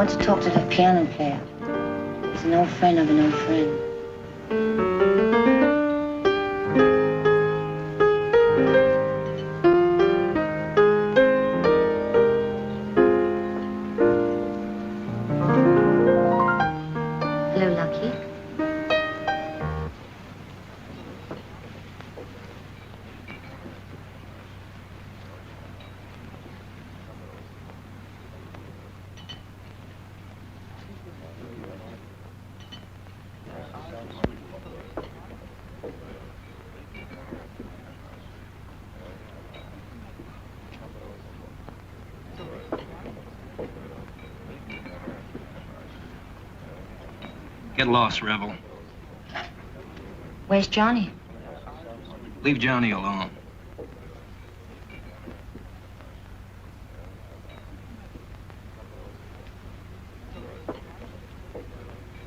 want to talk to the piano player. He's an old friend of an old friend. Hello, Lucky. Get lost, Rebel. Where's Johnny? Leave Johnny alone.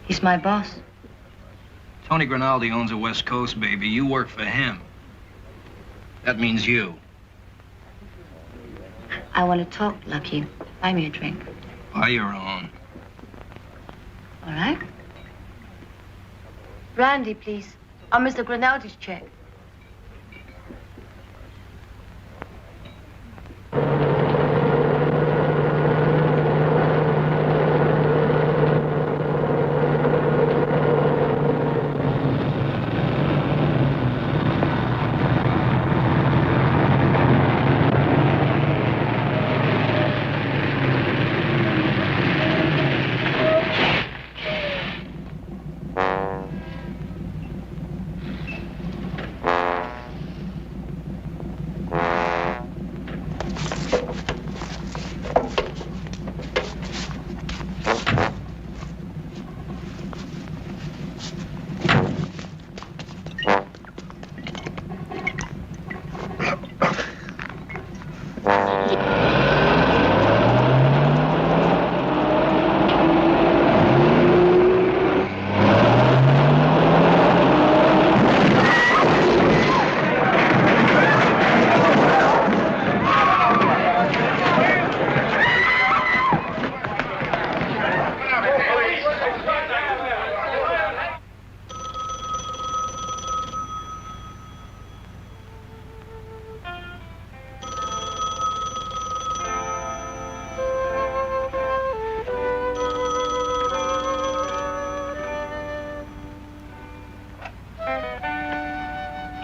He's my boss. Tony Grinaldi owns a West Coast, baby. You work for him. That means you. I want to talk, Lucky. Buy me a drink. Buy your own. All right? Brandy, please. On Mr. Grinaldi's check.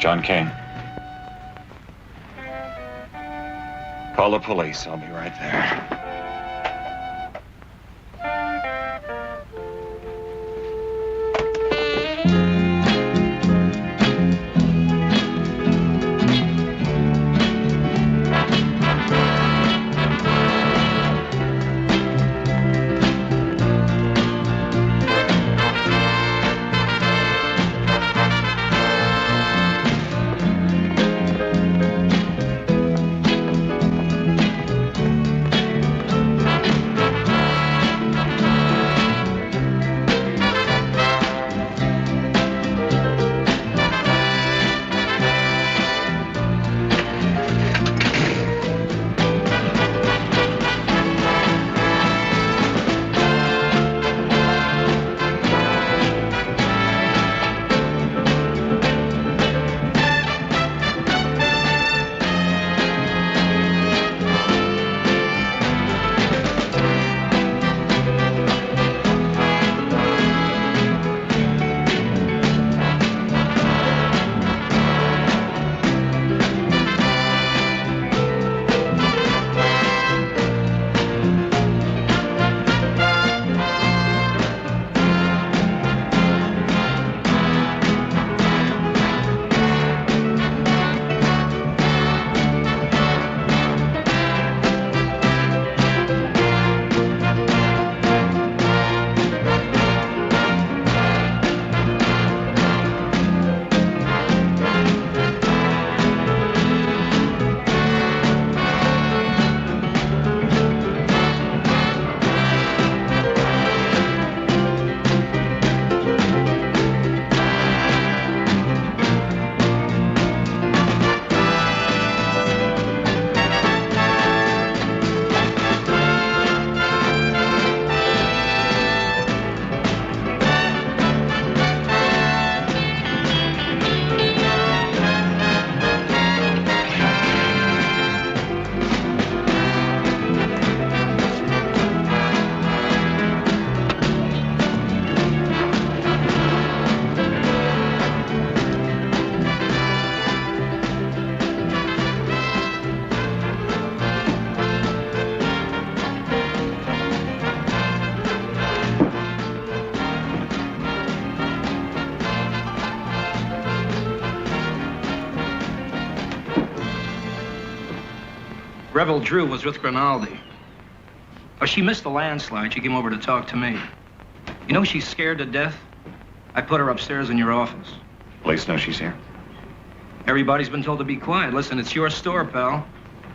John Kane. Call the police. I'll be right there. Rebel Drew was with Grinaldi. Oh, she missed the landslide. She came over to talk to me. You know she's scared to death? I put her upstairs in your office. Police know she's here. Everybody's been told to be quiet. Listen, it's your store, pal.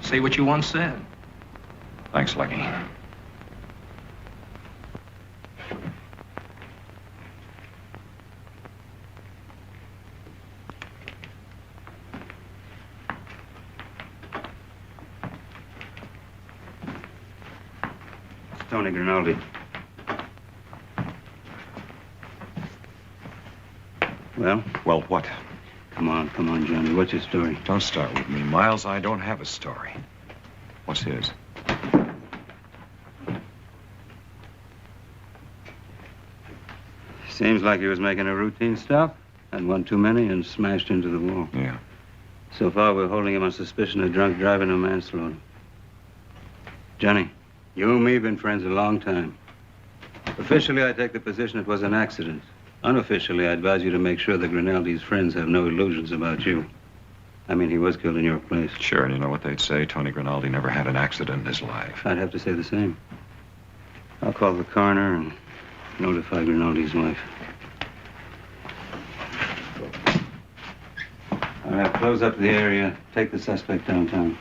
Say what you once said. Thanks, Lucky. Tony Grinaldi. Well? Well, what? Come on, Johnny. What's your story? Don't start with me, Miles. I don't have a story. What's his? Seems like he was making a routine stop, had one too many, and smashed into the wall. Yeah. So far, we're holding him on suspicion of drunk driving and manslaughter. Johnny, you and me have been friends a long time. Officially, I take the position it was an accident. Unofficially, I advise you to make sure that Grinaldi's friends have no illusions about you. I mean, he was killed in your place. Sure, and you know what they'd say? Tony Grinaldi never had an accident in his life. I'd have to say the same. I'll call the coroner and notify Grinaldi's wife. All right, close up the area. Take the suspect downtown.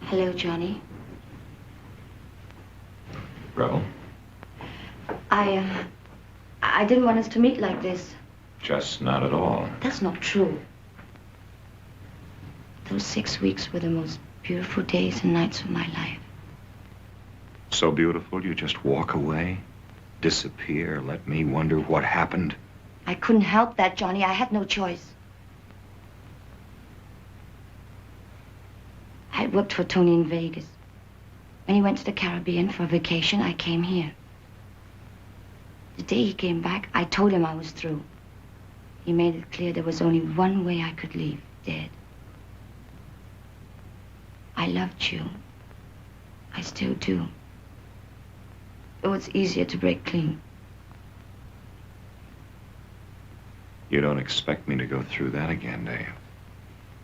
Hello, Johnny. Rebel? I didn't want us to meet like this. Just not at all. That's not true. Those 6 weeks were the most beautiful days and nights of my life. So beautiful, you just walk away, disappear, let me wonder what happened. I couldn't help that, Johnny. I had no choice. I worked for Tony in Vegas. When he went to the Caribbean for a vacation, I came here. The day he came back, I told him I was through. He made it clear there was only one way I could leave, dead. I loved you. I still do. It was easier to break clean. You don't expect me to go through that again, do you?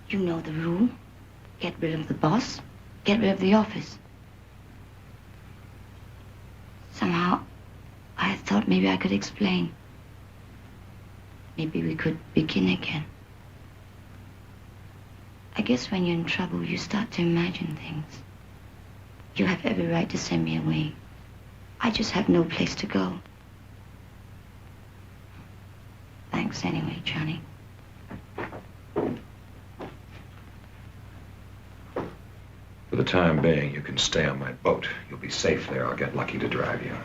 You know the rule. Get rid of the boss, get rid of the office. Somehow, I thought maybe I could explain. Maybe we could begin again. I guess when you're in trouble, you start to imagine things. You have every right to send me away. I just have no place to go. Thanks anyway, Johnny. For the time being, you can stay on my boat. You'll be safe there. I'll get Lucky to drive you.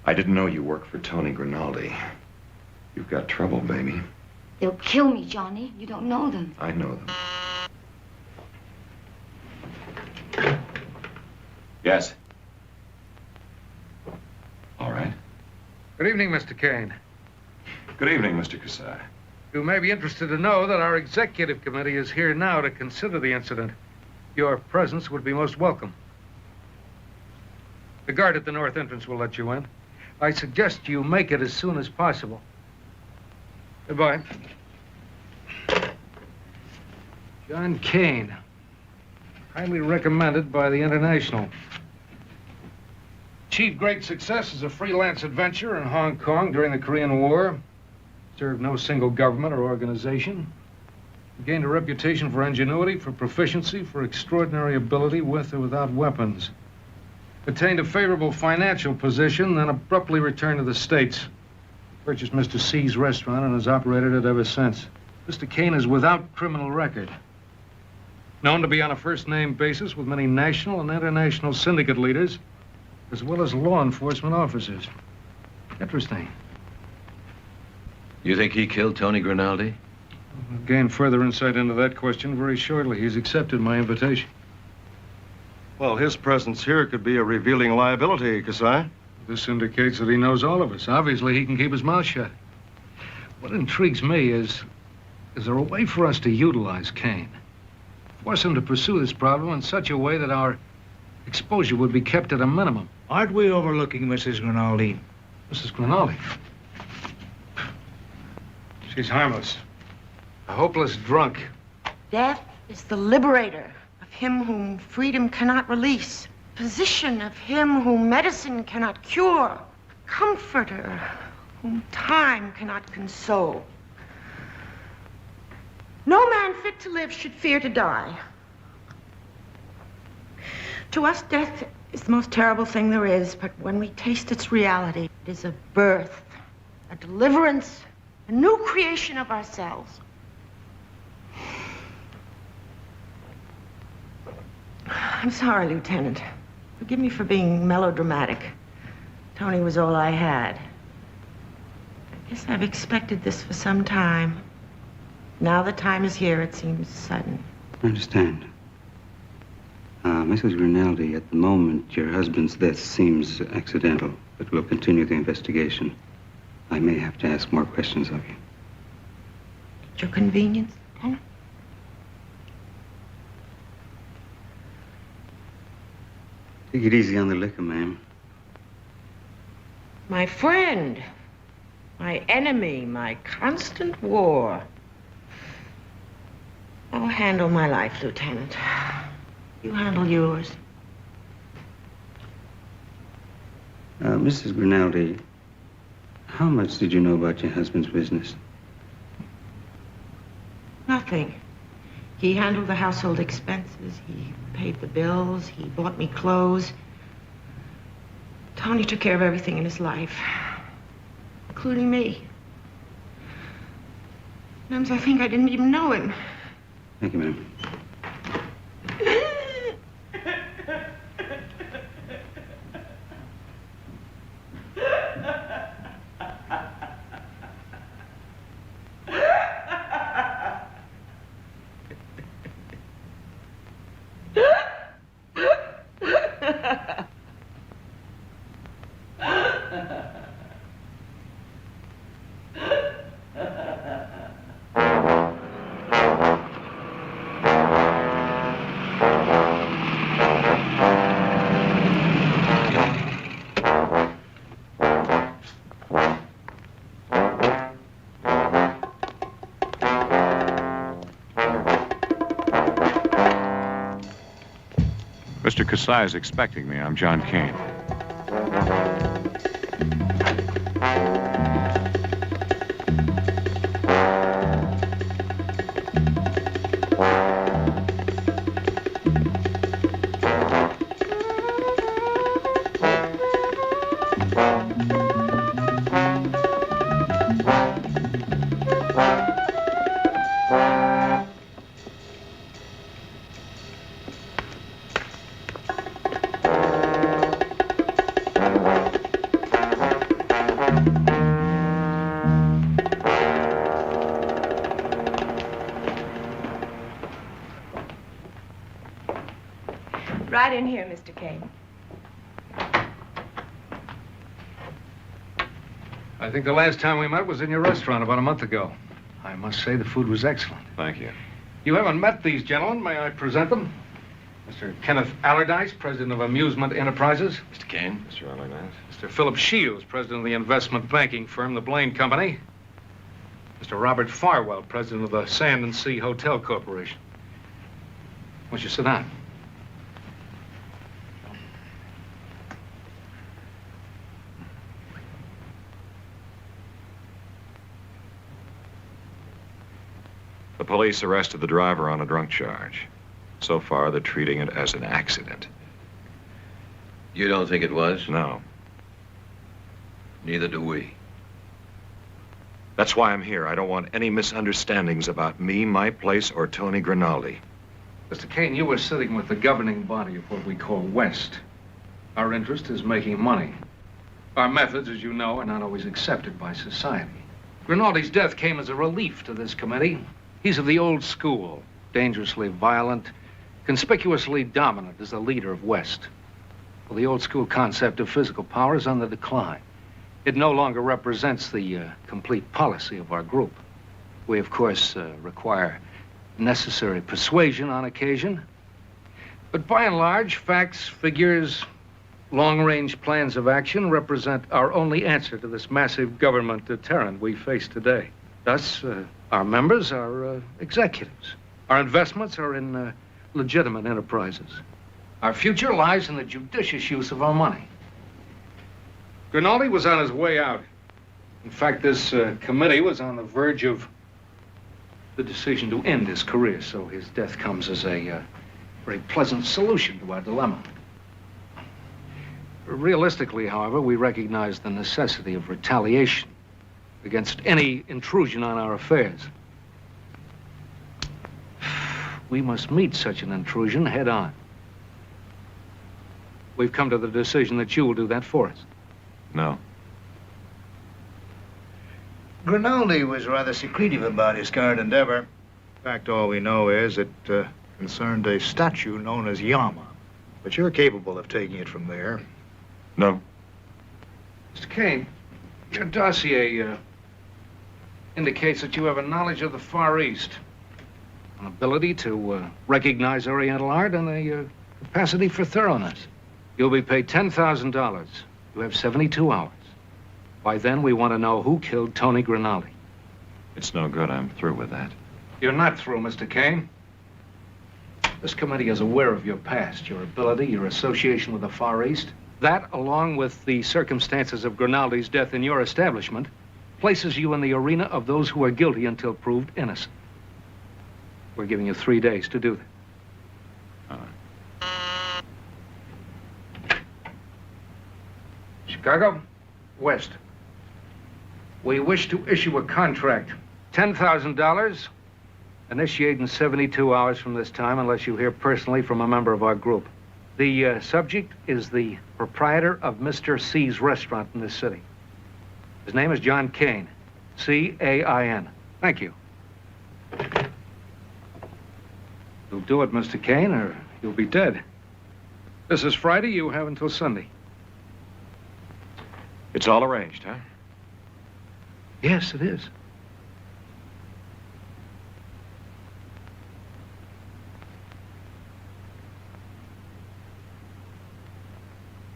I didn't know you worked for Tony Grinaldi. You've got trouble, baby. They'll kill me, Johnny. You don't know them. I know them. Yes. All right. Good evening, Mr. Kane. Good evening, Mr. Kasai. You may be interested to know that our executive committee is here now to consider the incident. Your presence would be most welcome. The guard at the north entrance will let you in. I suggest you make it as soon as possible. Goodbye. John Kane. Highly recommended by the International. Achieved great success as a freelance adventurer in Hong Kong during the Korean War. Served no single government or organization. Gained a reputation for ingenuity, for proficiency, for extraordinary ability with or without weapons. Attained a favorable financial position, then abruptly returned to the States. Purchased Mr. C's restaurant and has operated it ever since. Mr. Kane is without criminal record. Known to be on a first-name basis with many national and international syndicate leaders, as well as law enforcement officers. Interesting. You think he killed Tony Grinaldi? We'll gain further insight into that question very shortly. He's accepted my invitation. Well, his presence here could be a revealing liability, Kasai. This indicates that he knows all of us. Obviously, he can keep his mouth shut. What intrigues me is there a way for us to utilize Kane? Force him to pursue this problem in such a way that our exposure would be kept at a minimum. Aren't we overlooking Mrs. Rinaldi? Mrs. Rinaldi? She's harmless. A hopeless drunk. Death is the liberator of him whom freedom cannot release. Physician of him whom medicine cannot cure. Comforter whom time cannot console. No man fit to live should fear to die. To us, death is the most terrible thing there is, but when we taste its reality, it is a birth, a deliverance, a new creation of ourselves. I'm sorry, Lieutenant. Forgive me for being melodramatic. Tony was all I had. I guess I've expected this for some time. Now the time is here, it seems sudden. I understand. Mrs. Rinaldi, at the moment, your husband's death seems accidental, but we'll continue the investigation. I may have to ask more questions of you. At your convenience, Lieutenant? Take it easy on the liquor, ma'am. My friend, my enemy, my constant war. I'll handle my life, Lieutenant. You handle yours. Mrs. Rinaldi, how much did you know about your husband's business? Nothing. He handled the household expenses. He paid the bills. He bought me clothes. Tony took care of everything in his life, including me. Sometimes I think I didn't even know him. Thank you, ma'am. Mr. Kasai is expecting me. I'm John Kane. Right in here, Mr. Kane. I think the last time we met was in your restaurant about a month ago. I must say the food was excellent. Thank you. You haven't met these gentlemen. May I present them? Mr. Kenneth Allardyce, president of Amusement Enterprises. Mr. Kane. Mr. Allardyce. Mr. Philip Shields, president of the investment banking firm, the Blaine Company. Mr. Robert Farwell, president of the Sand and Sea Hotel Corporation. Won't you sit down? The police arrested the driver on a drunk charge. So far, they're treating it as an accident. You don't think it was? No. Neither do we. That's why I'm here. I don't want any misunderstandings about me, my place, or Tony Rinaldi. Mr. Kane, you were sitting with the governing body of what we call West. Our interest is making money. Our methods, as you know, are not always accepted by society. Rinaldi's death came as a relief to this committee. He's of the old school, dangerously violent, conspicuously dominant as the leader of West. Well, the old school concept of physical power is on the decline. It no longer represents the complete policy of our group. We, of course, require necessary persuasion on occasion. But by and large, facts, figures, long-range plans of action represent our only answer to this massive government deterrent we face today. Thus, our members are executives. Our investments are in legitimate enterprises. Our future lies in the judicious use of our money. Grimaldi was on his way out. In fact, this committee was on the verge of the decision to end his career, so his death comes as a very pleasant solution to our dilemma. Realistically, however, we recognize the necessity of retaliation against any intrusion on our affairs. We must meet such an intrusion head on. We've come to the decision that you will do that for us. No. Grimaldi was rather secretive about his current endeavor. In fact, all we know is it concerned a statue known as Yama. But you're capable of taking it from there. No. Mr. Kane, your dossier indicates that you have a knowledge of the Far East, an ability to recognize Oriental art, and a capacity for thoroughness. You'll be paid $10,000. You have 72 hours. By then, we want to know who killed Tony Grimaldi. It's no good. I'm through with that. You're not through, Mr. Kane. This committee is aware of your past, your ability, your association with the Far East. That, along with the circumstances of Grimaldi's death in your establishment, places you in the arena of those who are guilty until proved innocent. We're giving you 3 days to do that. Chicago, West. We wish to issue a contract. $10,000, initiate in 72 hours from this time, unless you hear personally from a member of our group. The subject is the proprietor of Mr. C's restaurant in this city. His name is John Kane, C-A-I-N. Thank you. You'll do it, Mr. Kane, or you'll be dead. This is Friday. You have until Sunday. It's all arranged, huh? Yes, it is.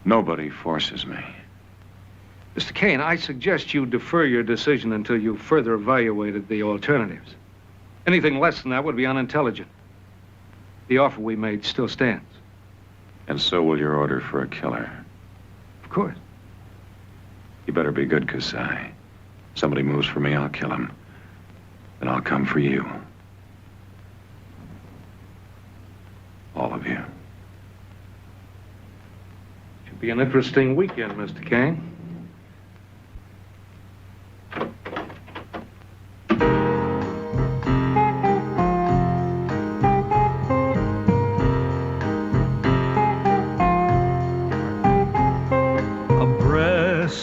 Nobody forces me. Mr. Kane, I suggest you defer your decision until you've further evaluated the alternatives. Anything less than that would be unintelligent. The offer we made still stands. And so will your order for a killer. Of course. You better be good, Kasai. Somebody moves for me, I'll kill him. Then I'll come for you. All of you. Should be an interesting weekend, Mr. Kane.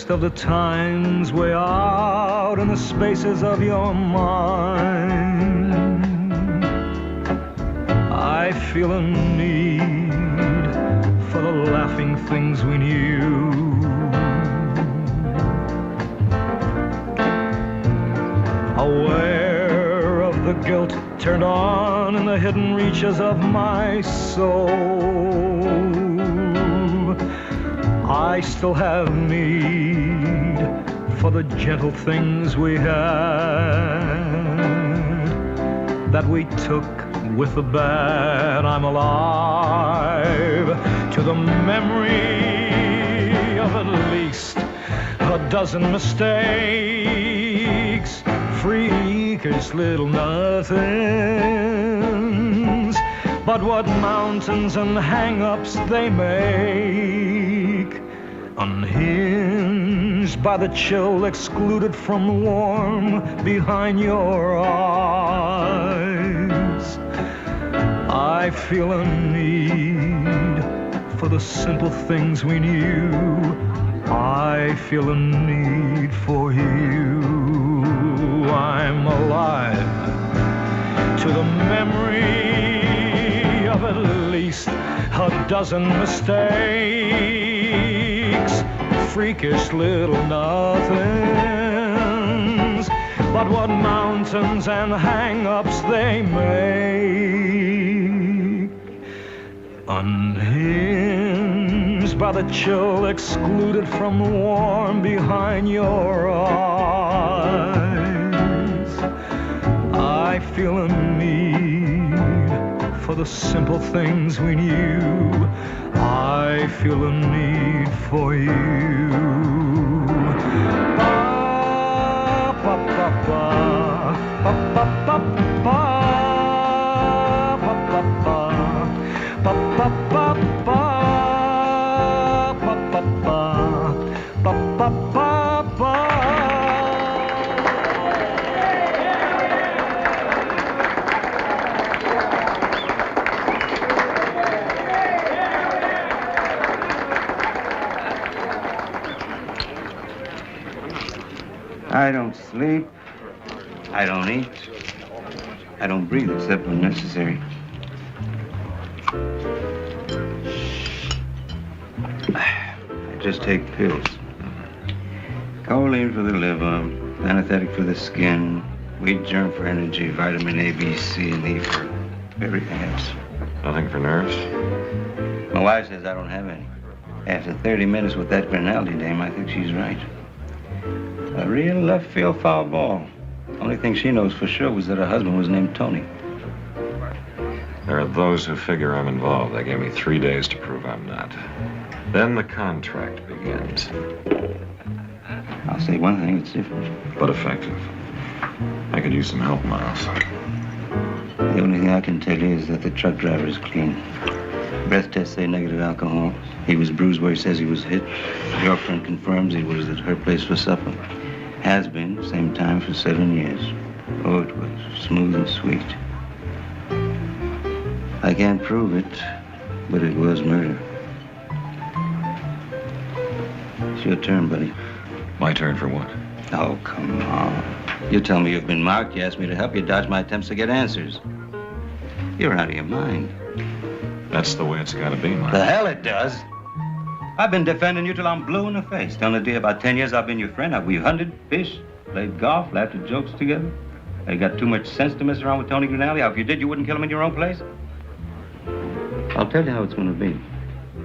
Of the times way out in the spaces of your mind, I feel a need for the laughing things we knew. Aware of the guilt turned on in the hidden reaches of my soul, I still have need for the gentle things we had, that we took with the bad. I'm alive to the memory of at least a dozen mistakes, freakish little nothings, but what mountains and hang-ups they make, unhinged by the chill, excluded from the warm behind your eyes. I feel a need for the simple things we knew. I feel a need for you. I'm alive to the memory of at least a dozen mistakes, freakish little nothings, but what mountains and hang-ups they make. Unhinged by the chill, excluded from the warm behind your eyes, I feel a need for the simple things we knew. I feel a need for you. Ba, ba, ba, ba, ba, ba, ba, ba, ba, ba, ba, ba, ba, ba, ba, ba, ba, ba, ba, ba. I don't sleep. I don't eat. I don't breathe except when necessary. I just take pills. Choline for the liver, anesthetic for the skin, wheat germ for energy, vitamin A, B, C, and E for everything else. Nothing for nerves? My wife says I don't have any. After 30 minutes with that Grinaldi dame, I think she's right. A real left field foul ball. Only thing she knows for sure was that her husband was named Tony. There are those who figure I'm involved. They gave me 3 days to prove I'm not. Then the contract begins. I'll say one thing, it's different. But effective. I could use some help, Miles. The only thing I can tell you is that the truck driver is clean. Breath tests say negative alcohol. He was bruised where he says he was hit. Your friend confirms he was at her place for supper. Has been, same time for 7 years. Oh, it was smooth and sweet. I can't prove it, but it was murder. It's your turn, buddy. My turn for what? Oh, come on. You tell me you've been marked. You asked me to help you dodge my attempts to get answers. You're out of your mind. That's the way it's got to be, Miles. The hell it does. I've been defending you till I'm blue in the face. Telling the day about 10 years I've been your friend. We've hunted, fished, played golf, laughed at jokes together. You got too much sense to mess around with Tony Grinaldi. If you did, you wouldn't kill him in your own place. I'll tell you how it's going to be.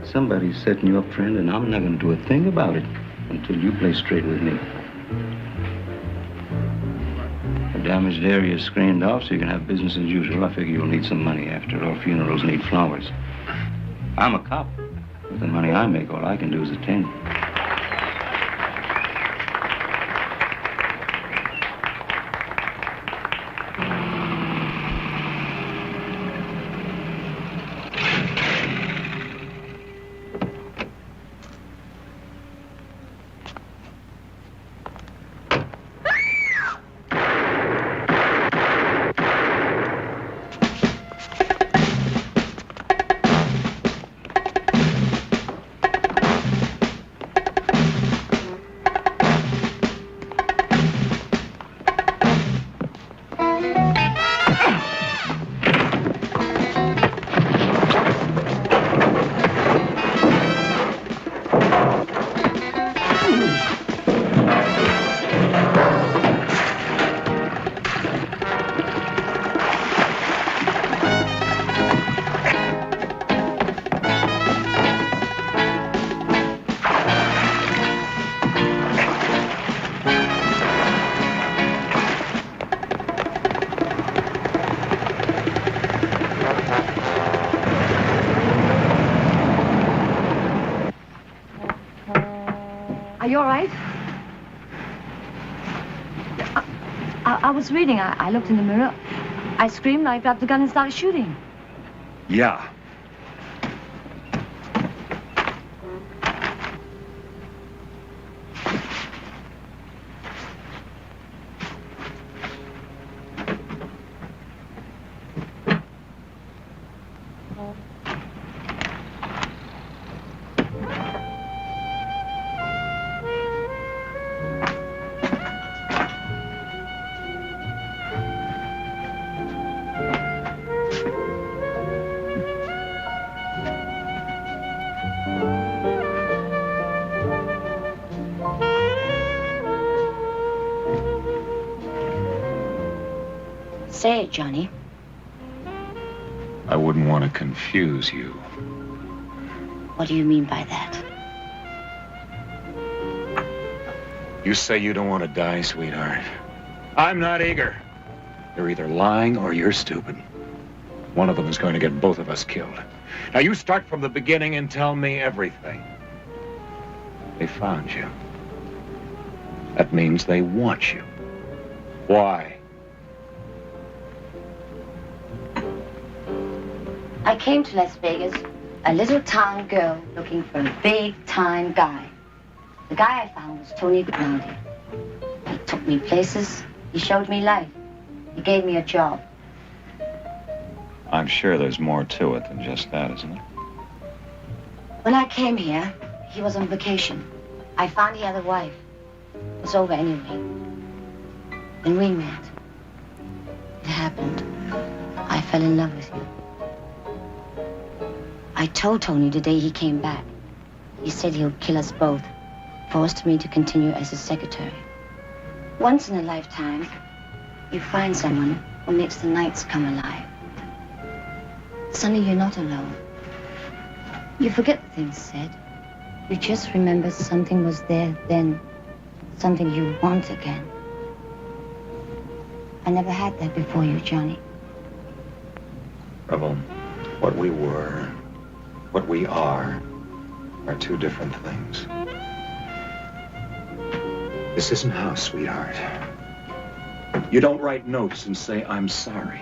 Somebody's setting you up, friend, and I'm not going to do a thing about it until you play straight with me. The damaged area is screened off so you can have business as usual. I figure you'll need some money. After all, funerals need flowers. I'm a cop. With the money I make, all I can do is attend. Are you all right? I was reading. I looked in the mirror. I screamed, I grabbed the gun and started shooting. Yeah. Say it, Johnny. I wouldn't want to confuse you. What do you mean by that? You say you don't want to die, sweetheart. I'm not eager. You're either lying or you're stupid. One of them is going to get both of us killed. Now you start from the beginning and tell me everything. They found you. That means they want you. Why? I came to Las Vegas, a little town girl looking for a big-time guy. The guy I found was Tony Grimaldi. He took me places. He showed me life. He gave me a job. I'm sure there's more to it than just that, isn't it? When I came here, he was on vacation. I found he had a wife. It was over anyway. Then we met. It happened. I fell in love with you. I told Tony the day he came back. He said he'll kill us both. Forced me to continue as his secretary. Once in a lifetime, you find someone who makes the nights come alive. Suddenly you're not alone. You forget the things said. You just remember something was there then, something you want again. I never had that before you, Johnny. Rebel, what we were, what we are two different things. This isn't house, sweetheart. You don't write notes and say, I'm sorry.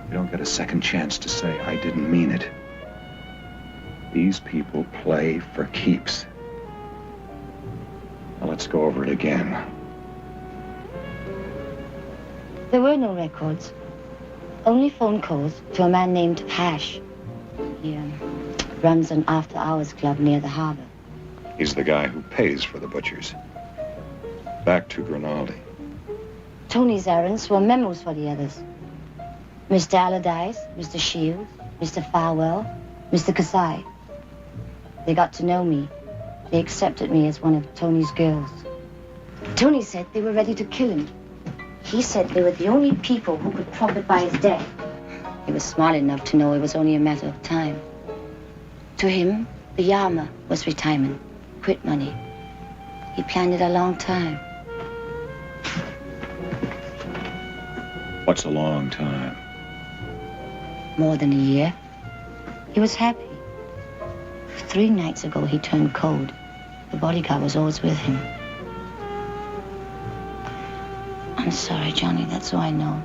You don't get a second chance to say, I didn't mean it. These people play for keeps. Now let's go over it again. There were no records. Only phone calls to a man named Hash. He runs an after-hours club near the harbor. He's the guy who pays for the butchers. Back to Grimaldi. Tony's errands were memos for the others. Mr. Allardyce, Mr. Shields, Mr. Farwell, Mr. Kasai. They got to know me. They accepted me as one of Tony's girls. Tony said they were ready to kill him. He said they were the only people who could profit by his death. He was smart enough to know it was only a matter of time. To him, the Yama was retirement, quit money. He planned it a long time. What's a long time? More than a year. He was happy. 3 nights ago, he turned cold. The bodyguard was always with him. I'm sorry, Johnny, that's all I know.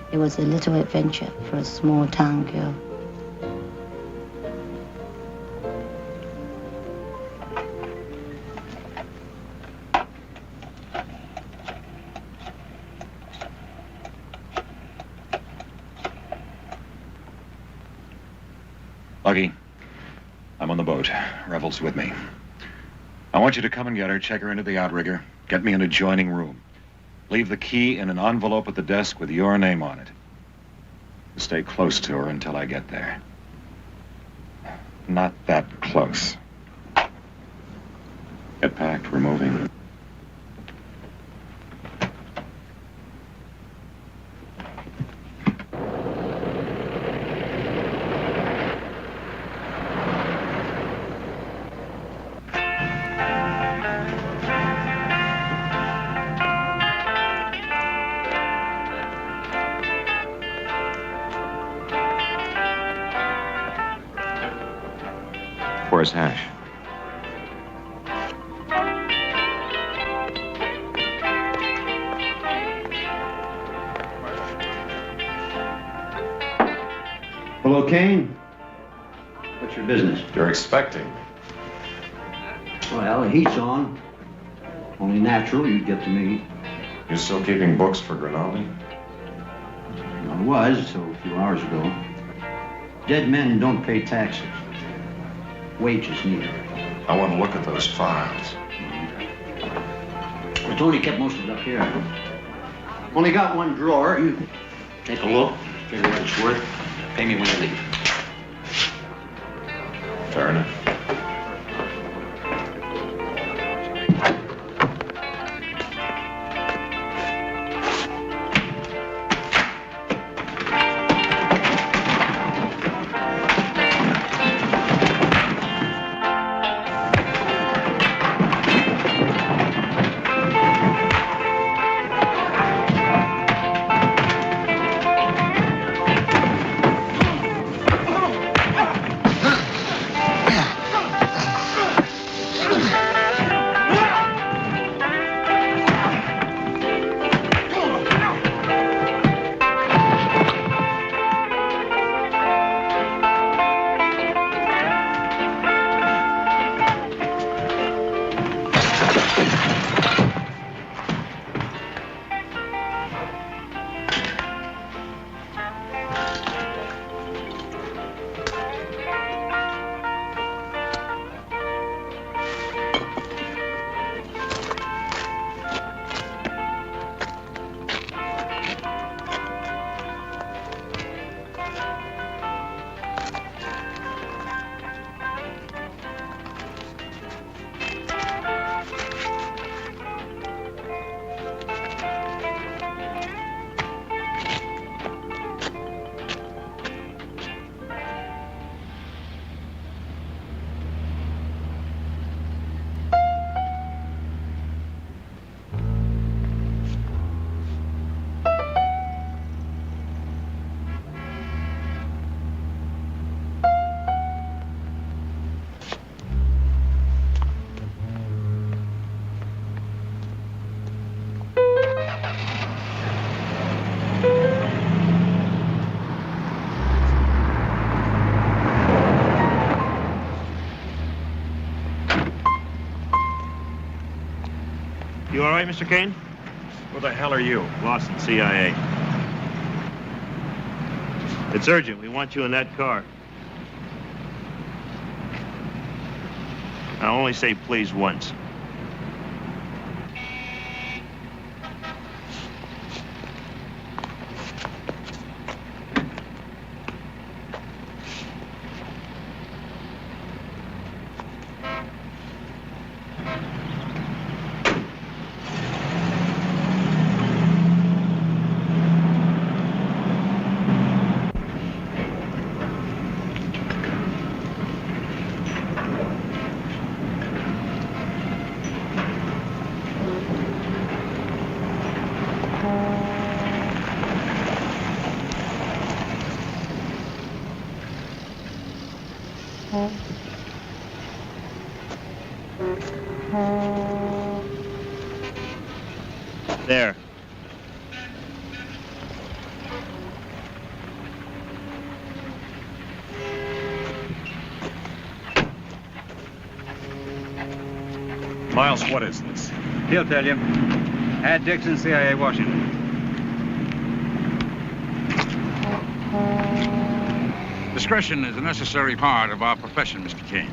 It was a little adventure for a small town girl. Lucky, I'm on the boat. Revel's with me. I want you to come and get her, check her into the outrigger, get me an adjoining room. Leave the key in an envelope at the desk with your name on it. Stay close to her until I get there. Not that close. Get packed, we're moving. Where's Hash? Hello, Kane. What's your business? You're expecting. Well, the heat's on. Only natural you'd get to me. You still keeping books for Grimaldi? I was, till a few hours ago. Dead men don't pay taxes. Wages neither. I want to look at those files. Well, Tony kept most of it up here. Only got one drawer. You take a look, figure what it's worth. Pay me when you leave. Fair enough. right, Mr. Kane? Who the hell are you? Boston CIA. It's urgent. We want you in that car. I'll only say please once. There. Miles, what is this? He'll tell you. Ad Dixon, CIA, Washington. Discretion is a necessary part of our profession, Mr. Kane.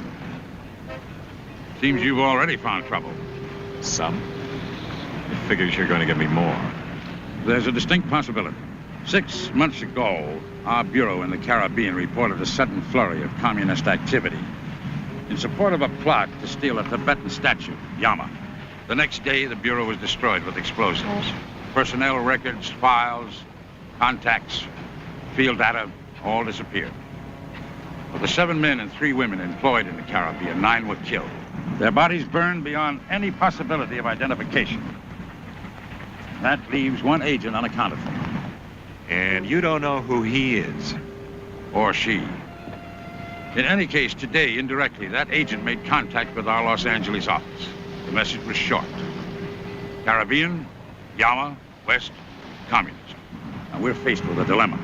Seems you've already found trouble. Some? It figures you're going to give me more. There's a distinct possibility. 6 months ago, our bureau in the Caribbean reported a sudden flurry of communist activity in support of a plot to steal a Tibetan statue, Yama. The next day, the bureau was destroyed with explosives. Personnel records, files, contacts, field data, all disappeared. Of the 7 men and 3 women employed in the Caribbean, 9 were killed. Their bodies burned beyond any possibility of identification. That leaves 1 agent unaccounted for. And you don't know who he is? Or she. In any case, today, indirectly, that agent made contact with our Los Angeles office. The message was short. Caribbean, Yama, West, communism. Now, we're faced with a dilemma.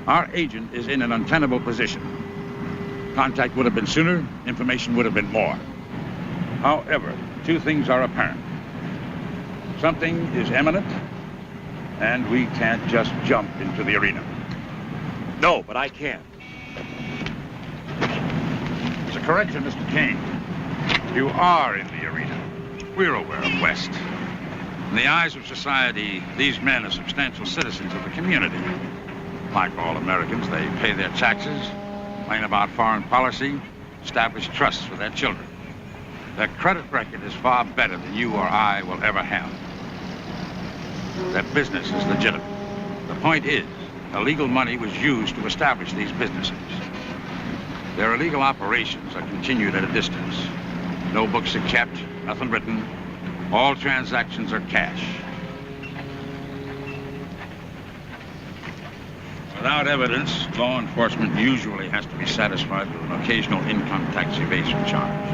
Our agent is in an untenable position. Contact would have been sooner, information would have been more. However, 2 things are apparent. Something is imminent, and we can't just jump into the arena. No, but I can. It's a correction, Mr. Kane. You are in the arena. We're aware of West. In the eyes of society, these men are substantial citizens of the community. Like all Americans, they pay their taxes, complain about foreign policy, establish trusts for their children. Their credit record is far better than you or I will ever have. Their business is legitimate. The point is, illegal money was used to establish these businesses. Their illegal operations are continued at a distance. No books are kept, nothing written. All transactions are cash. Without evidence, law enforcement usually has to be satisfied with an occasional income tax evasion charge.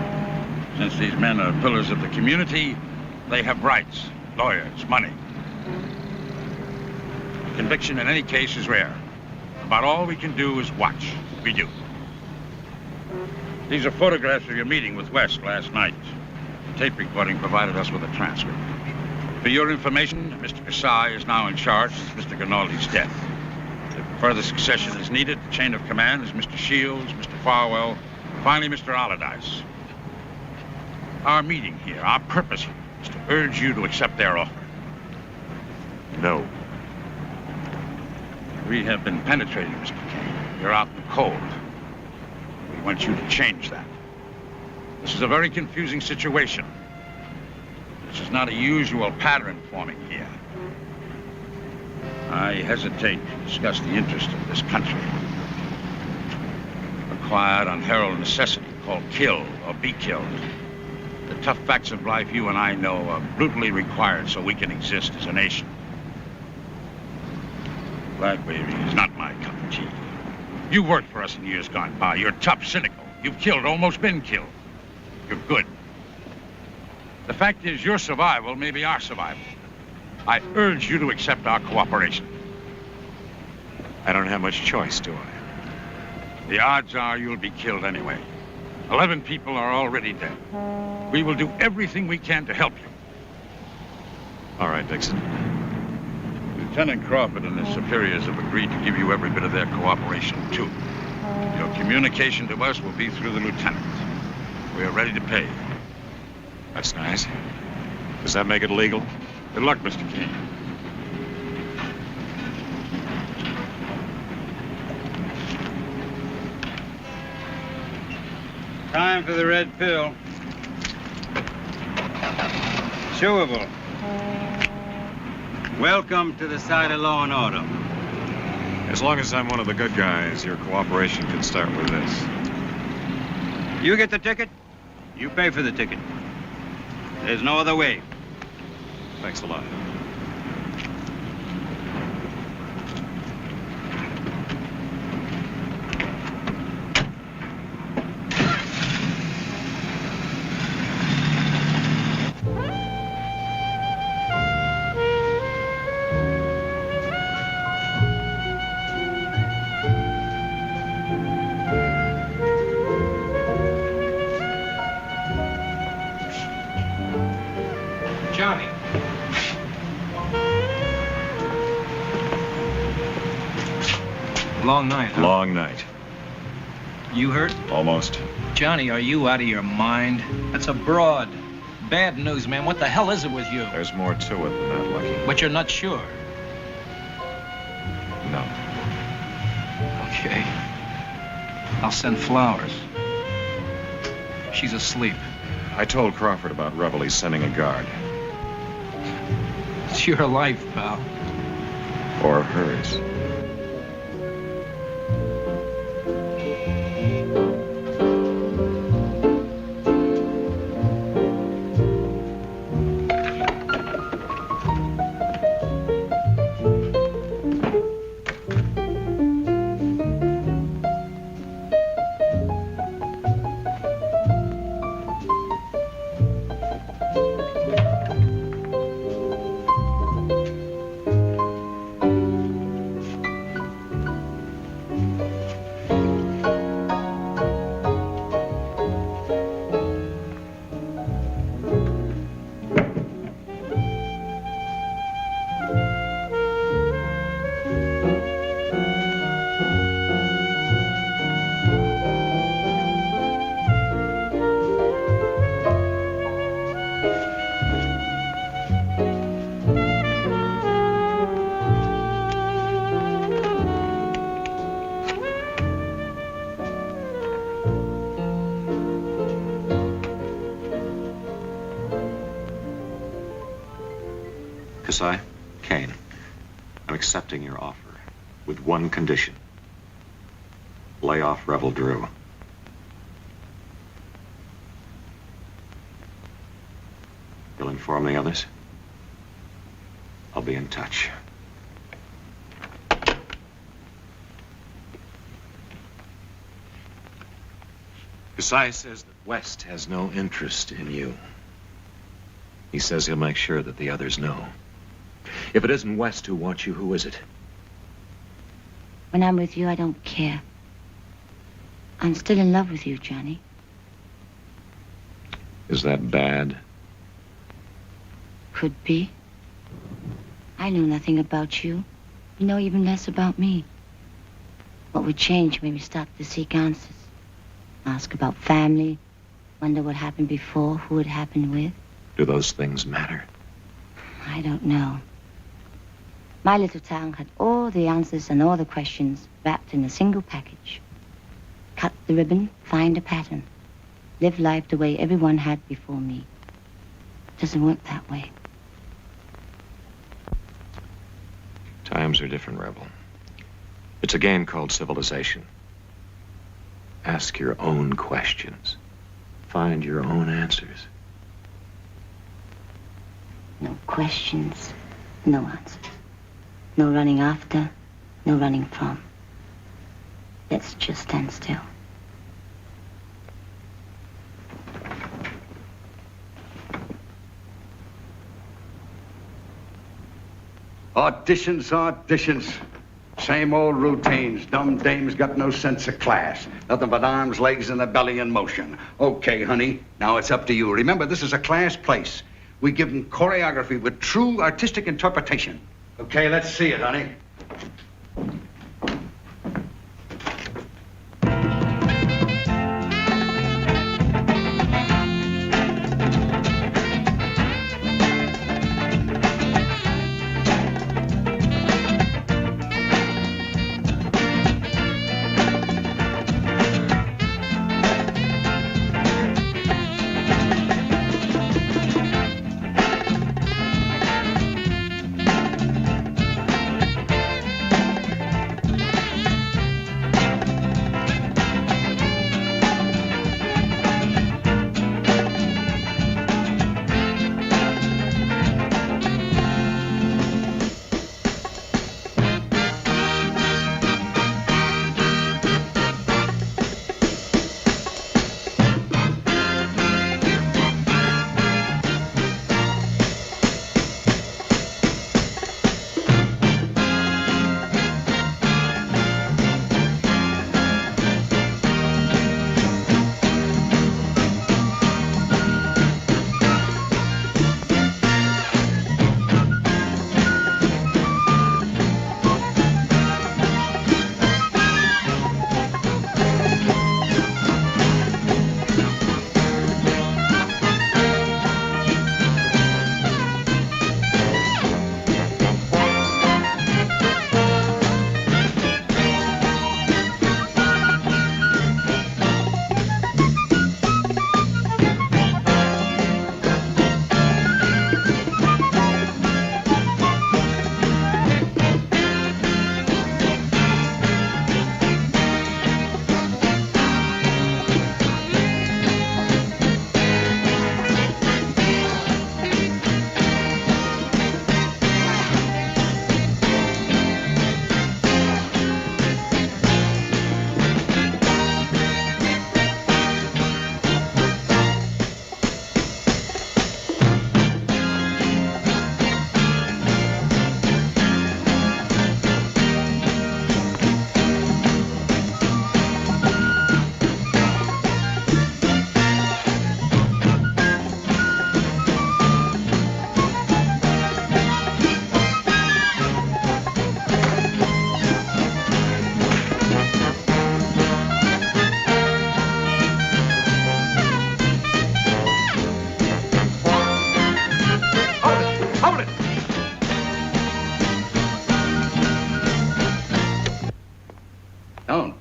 Since these men are pillars of the community, they have rights, lawyers, money. Conviction in any case is rare. About all we can do is watch. We do. These are photographs of your meeting with West last night. The tape recording provided us with a transcript. For your information, Mr. Kasai is now in charge since Mr. Rinaldi's death. If further succession is needed, the chain of command is Mr. Shields, Mr. Farwell, finally Mr. Allardyce. Our meeting here, our purpose here, is to urge you to accept their offer. No. We have been penetrating, Mr. Kane. You're out in the cold. We want you to change that. This is a very confusing situation. This is not a usual pattern forming here. I hesitate to discuss the interest of this country. Acquired on herald necessity called kill or be killed. The tough facts of life you and I know are brutally required so we can exist as a nation. Flag waving is not my cup of tea. You worked for us in years gone by. You're tough, cynical. You've killed, almost been killed. You're good. The fact is, your survival may be our survival. I urge you to accept our cooperation. I don't have much choice, do I? The odds are you'll be killed anyway. 11 people are already dead. We will do everything we can to help you. All right, Dixon. Lieutenant Crawford and his superiors have agreed to give you every bit of their cooperation, too. Your communication to us will be through the lieutenant. We are ready to pay. That's nice. Does that make it legal? Good luck, Mr. King. Time for the red pill. Chewable. Welcome to the side of law and order. As long as I'm one of the good guys, your cooperation can start with this. You get the ticket, you pay for the ticket. There's no other way. Thanks a lot. Johnny. Long night, huh? Long night. You hurt? Almost. Johnny, are you out of your mind? That's a broad. Bad news, man. What the hell is it with you? There's more to it than that, Lucky. But you're not sure. No. Okay. I'll send flowers. She's asleep. I told Crawford about Rebel. He's sending a guard. It's your life, pal. Or hers. Kasai, Kane, I'm accepting your offer with one condition. Lay off Rebel Drew. You'll inform the others? I'll be in touch. Kasai says that West has no interest in you. He says he'll make sure that the others know. If it isn't West who wants you, who is it? When I'm with you, I don't care. I'm still in love with you, Johnny. Is that bad? Could be. I knew nothing about you. You know even less about me. What would change when we start to seek answers? Ask about family, wonder what happened before, who it happened with. Do those things matter? I don't know. My little town had all the answers and all the questions wrapped in a single package. Cut the ribbon, find a pattern. Live life the way everyone had before me. It doesn't work that way. Times are different, Rebel. It's a game called civilization. Ask your own questions. Find your own answers. No questions, no answers. No running after, no running from. Let's just stand still. Auditions, auditions. Same old routines. Dumb dames got no sense of class. Nothing but arms, legs, and a belly in motion. Okay, honey, now it's up to you. Remember, this is a class place. We give them choreography with true artistic interpretation. Okay, let's see it, honey.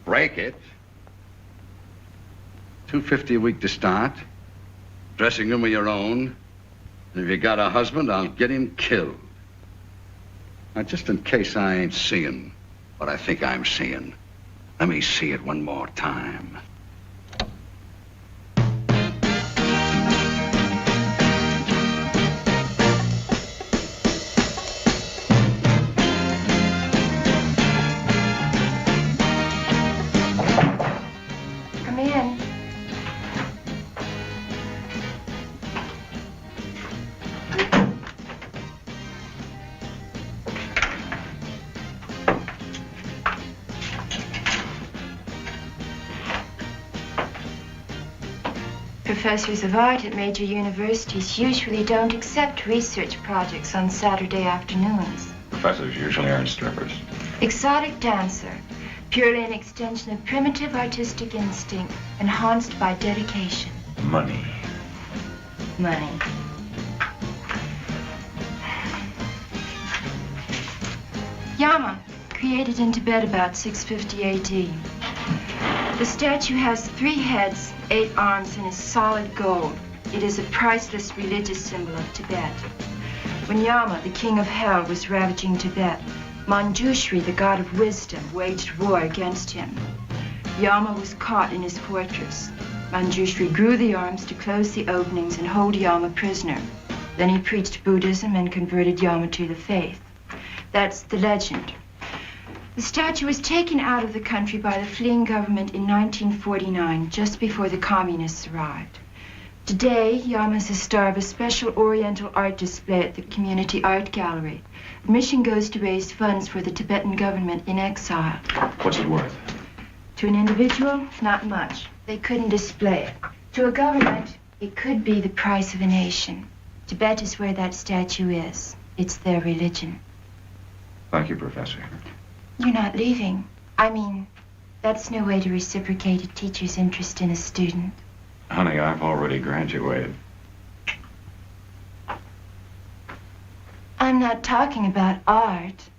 Break it. $250 a week to start. Dressing room of your own. And if you got a husband, I'll get him killed. Now, just in case I ain't seeing what I think I'm seeing, let me see it one more time. Professors of art at major universities usually don't accept research projects on Saturday afternoons. Professors usually aren't strippers. Exotic dancer, purely an extension of primitive artistic instinct, enhanced by dedication. Money. Money. Yama, created in Tibet about 650 AD. The statue has 3 heads, 8 arms, and is solid gold. It is a priceless religious symbol of Tibet. When Yama, the king of hell, was ravaging Tibet, Manjushri, the god of wisdom, waged war against him. Yama was caught in his fortress. Manjushri grew the arms to close the openings and hold Yama prisoner. Then he preached Buddhism and converted Yama to the faith. That's the legend. The statue was taken out of the country by the fleeing government in 1949, just before the communists arrived. Today, Yama is the star of a special Oriental art display at the Community Art Gallery. Admission goes to raise funds for the Tibetan government in exile. What's it worth? To an individual, not much. They couldn't display it. To a government, it could be the price of a nation. Tibet is where that statue is. It's their religion. Thank you, Professor. You're not leaving. I mean, that's no way to reciprocate a teacher's interest in a student. Honey, I've already graduated. I'm not talking about art.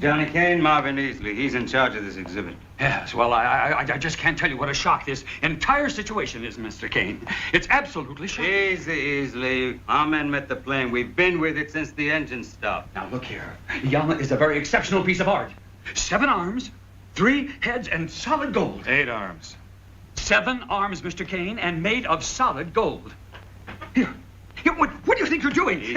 Johnny Kane, Marvin Easley. He's in charge of this exhibit. Yes, well, I just can't tell you what a shock this entire situation is, Mr. Kane. It's absolutely shocking. Easy, Easley. Our men met the plane. We've been with it since the engine stopped. Now, look here. Yama is a very exceptional piece of art. 7 arms, 3 heads, and solid gold. 8 arms. 7 arms, Mr. Kane, and made of solid gold. Here. What do you think you're doing?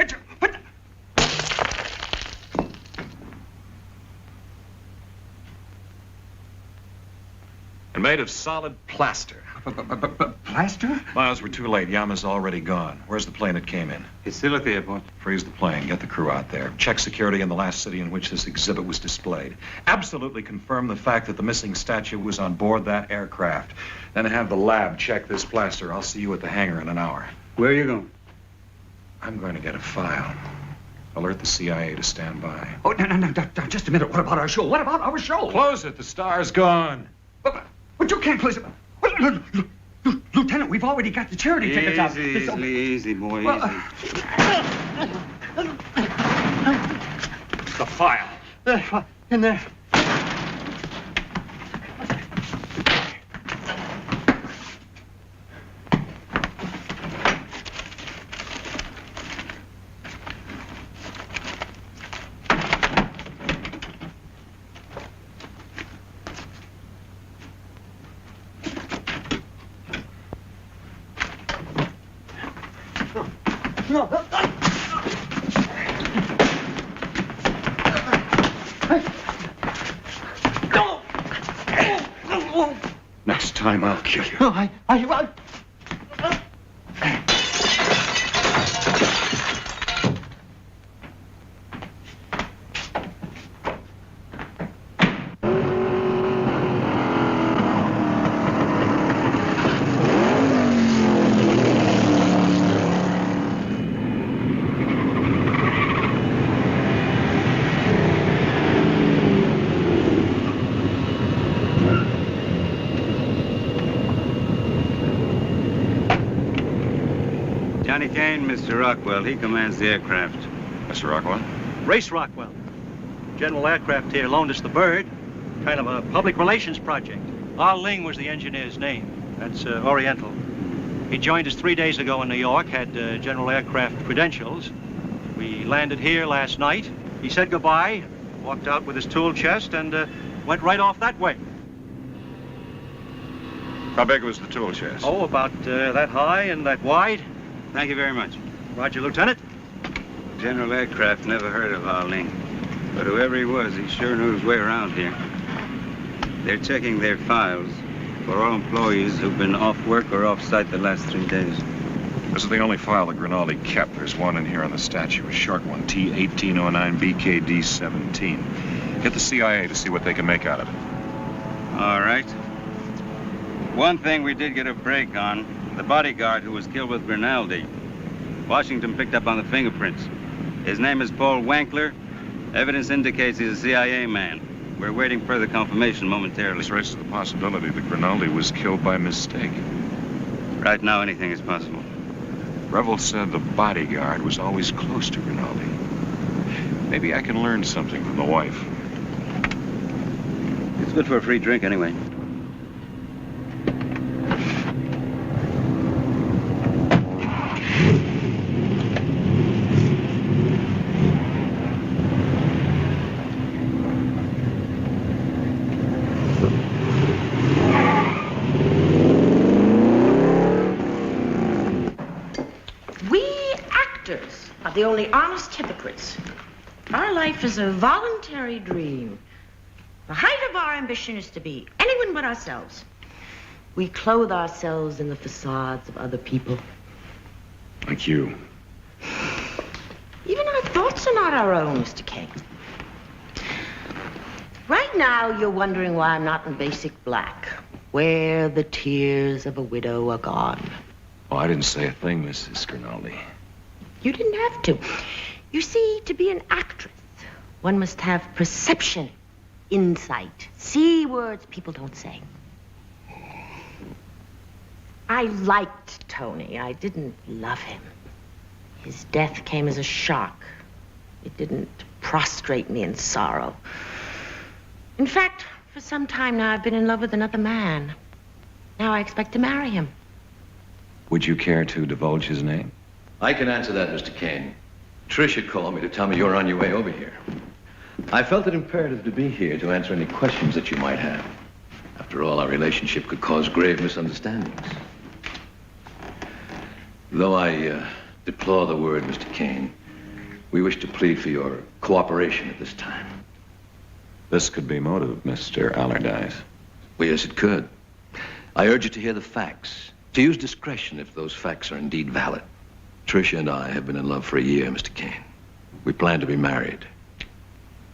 And made of solid plaster. Plaster? Miles, we're too late. Yama's already gone. Where's the plane that came in? It's still at the airport. Freeze the plane. Get the crew out there. Check security in the last city in which this exhibit was displayed. Absolutely confirm the fact that the missing statue was on board that aircraft. Then have the lab check this plaster. I'll see you at the hangar in an hour. Where are you going? I'm going to get a file. Alert the CIA to stand by. Oh, no, just a minute. What about our show? What about our show? Close it. The star's gone. But you can't close it. Lieutenant, we've already got the charity tickets out. Easy, boy, easy. The file. In there. Next time I'll kill you. No, I... Johnny Kane, Mr. Rockwell. He commands the aircraft. Mr. Rockwell? Race Rockwell. General Aircraft here loaned us the bird. Kind of a public relations project. Ah Ling was the engineer's name. That's Oriental. He joined us 3 days ago in New York, had General Aircraft credentials. We landed here last night. He said goodbye, walked out with his tool chest, and went right off that way. How big was the tool chest? Oh, about that high and that wide. Thank you very much. Roger, Lieutenant. General Aircraft never heard of Ah Ling. But whoever he was, he sure knew his way around here. They're checking their files for all employees who've been off work or off site the last 3 days. This is the only file that Grimaldi kept. There's one in here on the statue, a short one, T-1809-BKD-17. Get the CIA to see what they can make out of it. All right. One thing we did get a break on, the bodyguard who was killed with Grimaldi. Washington picked up on the fingerprints. His name is Paul Wankler. Evidence indicates he's a CIA man. We're waiting further confirmation momentarily. This raises the possibility that Grimaldi was killed by mistake. Right now, anything is possible. Revel said the bodyguard was always close to Grimaldi. Maybe I can learn something from the wife. It's good for a free drink anyway. the only honest hypocrites. Our life is a voluntary dream. The height of our ambition is to be anyone but ourselves. We clothe ourselves in the facades of other people. Like you. Even our thoughts are not our own, Mr. Kane. Right now, you're wondering why I'm not in basic black, where the tears of a widow are gone. Oh, I didn't say a thing, Mrs. Grinaldi. You didn't have to. You see, to be an actress, one must have perception, insight, see words people don't say. I liked Tony. I didn't love him. His death came as a shock. It didn't prostrate me in sorrow. In fact, for some time now, I've been in love with another man. Now I expect to marry him. Would you care to divulge his name? I can answer that, Mr. Kane. Tricia called me to tell me you're on your way over here. I felt it imperative to be here to answer any questions that you might have. After all, our relationship could cause grave misunderstandings. Though I deplore the word, Mr. Kane, we wish to plead for your cooperation at this time. This could be motive, Mr. Allardyce. Well, yes, it could. I urge you to hear the facts, to use discretion if those facts are indeed valid. Tricia and I have been in love for a year, Mr. Kane. We plan to be married.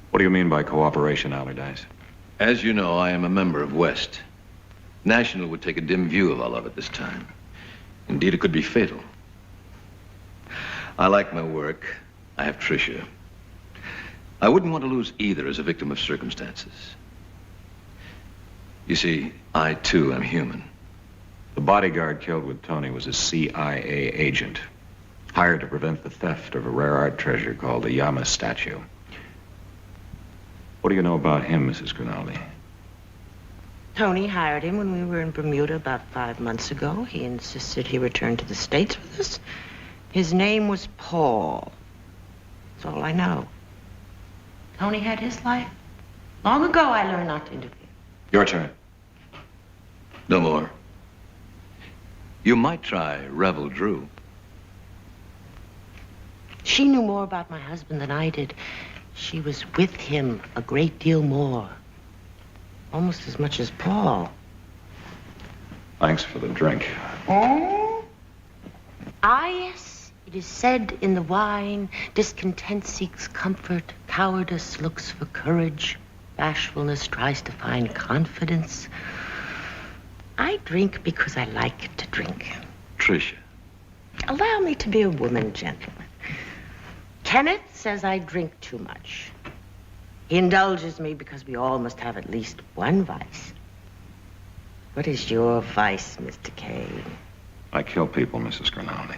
What do you mean by cooperation, Allardyce? As you know, I am a member of West. National would take a dim view of our love at this time. Indeed, it could be fatal. I like my work. I have Tricia. I wouldn't want to lose either as a victim of circumstances. You see, I, too, am human. The bodyguard killed with Tony was a CIA agent, hired to prevent the theft of a rare art treasure called the Yama statue. What do you know about him, Mrs. Grinaldi? Tony hired him when we were in Bermuda about 5 months ago. He insisted he return to the States with us. His name was Paul. That's all I know. Tony had his life. Long ago, I learned not to interfere. Your turn. No more. You might try Rebel Drew. She knew more about my husband than I did. She was with him a great deal more. Almost as much as Paul. Thanks for the drink. Oh? Ah, yes. It is said in the wine, discontent seeks comfort, cowardice looks for courage, bashfulness tries to find confidence. I drink because I like to drink. Tricia. Allow me to be a woman, gentlemen. Kenneth says I drink too much. He indulges me because we all must have at least one vice. What is your vice, Mr. Kane? I kill people, Mrs. Grinaldi.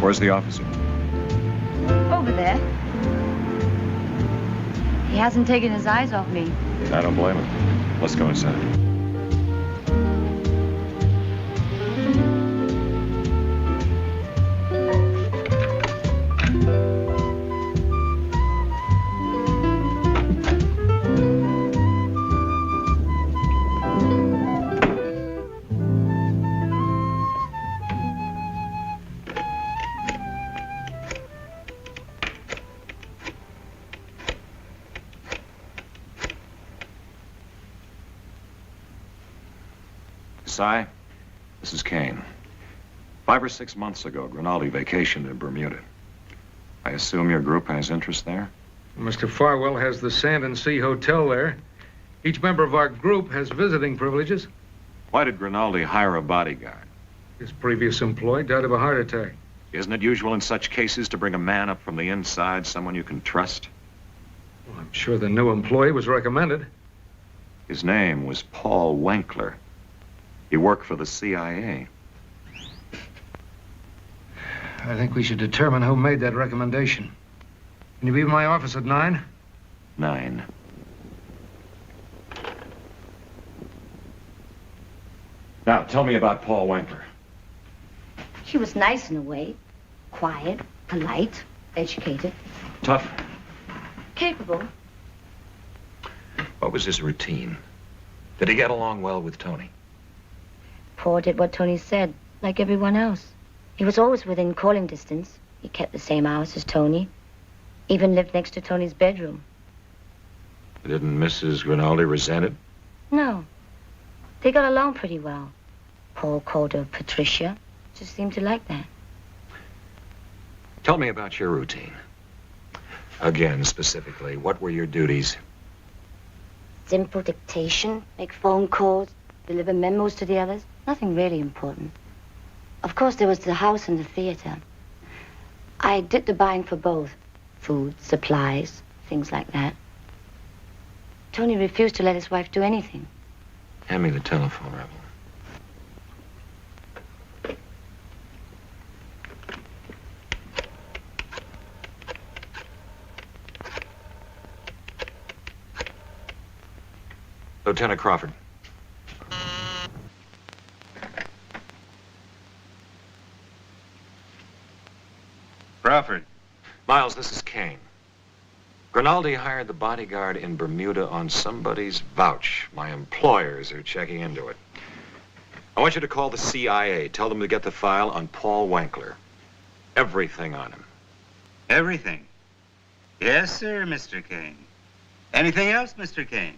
Where's the officer? Over there. He hasn't taken his eyes off me. I don't blame him. Let's go inside. Si, this is Kane. 5 or 6 months ago, Grinaldi vacationed in Bermuda. I assume your group has interest there? Mr. Farwell has the Sand and Sea Hotel there. Each member of our group has visiting privileges. Why did Grinaldi hire a bodyguard? His previous employee died of a heart attack. Isn't it usual in such cases to bring a man up from the inside, someone you can trust? Well, I'm sure the new employee was recommended. His name was Paul Wankler. He worked for the CIA. I think we should determine who made that recommendation. Can you be in my office at 9? 9. Now, tell me about Paul Wankler. He was nice in a way. Quiet, polite, educated. Tough? Capable. What was his routine? Did he get along well with Tony? Paul did what Tony said, like everyone else. He was always within calling distance. He kept the same hours as Tony. Even lived next to Tony's bedroom. Didn't Mrs. Grinaldi resent it? No. They got along pretty well. Paul called her Patricia. Just seemed to like that. Tell me about your routine. Again, specifically, what were your duties? Simple dictation, make phone calls, deliver memos to the others. Nothing really important. Of course, there was the house and the theater. I did the buying for both. Food, supplies, things like that. Tony refused to let his wife do anything. Hand me the telephone, Rebel. Lieutenant Crawford. Crawford. Miles, this is Kane. Grinaldi hired the bodyguard in Bermuda on somebody's vouch. My employers are checking into it. I want you to call the CIA. Tell them to get the file on Paul Wankler. Everything on him. Everything? Yes, sir, Mr. Kane. Anything else, Mr. Kane?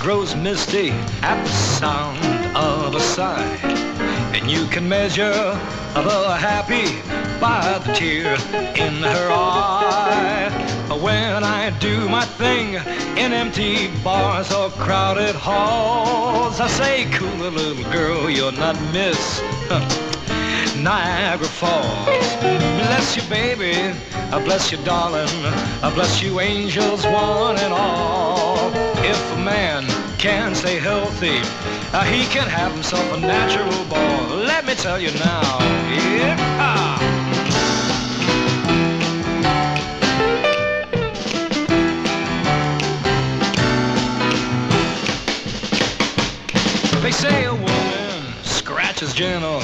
grows misty at the sound of a sigh. And you can measure the happy by the tear in her eye. When I do my thing in empty bars or crowded halls, I say, cool little girl, you're not Miss Niagara Falls. Bless you, baby, bless you, darling, bless you, angels, one and all. If a man can stay healthy, he can have himself a natural ball. Let me tell you now, yeah. They say a woman scratches gentle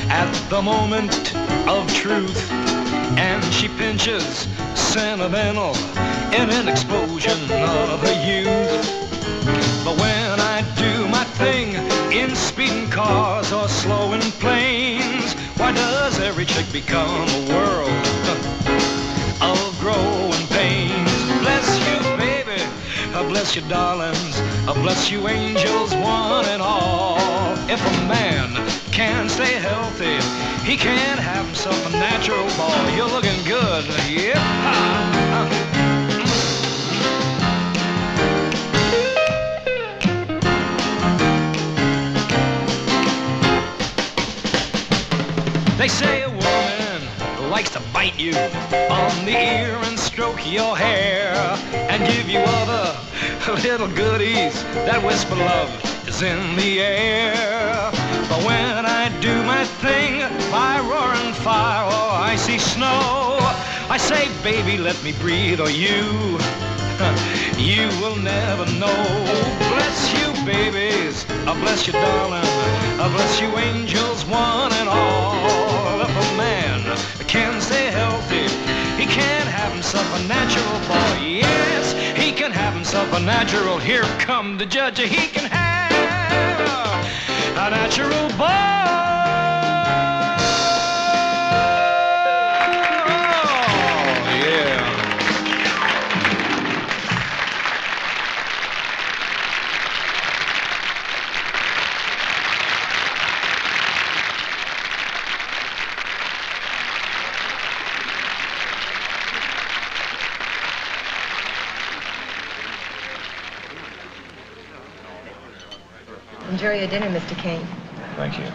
at the moment of truth, and she pinches sentimental in an explosion of her youth. But when I do my thing in speeding cars or slowing planes, why does every chick become a world of growing pains? Bless you, baby, bless you, darlings, bless you, angels, one and all. If a man can stay healthy, he can have himself a natural ball. You're looking good, yeah. They say a woman likes to bite you on the ear and stroke your hair and give you other little goodies that whisper love is in the air. But when I do my thing by roaring fire or icy snow, I say, baby, let me breathe, or you will never know. Bless you, babies, bless you, darling, bless you, angels, one and all. If a man can stay healthy, he can have himself a natural boy. Yes, he can have himself a natural. Here come the judge. He can have a natural boy. Enjoy your dinner, Mr. Kane. Thank you.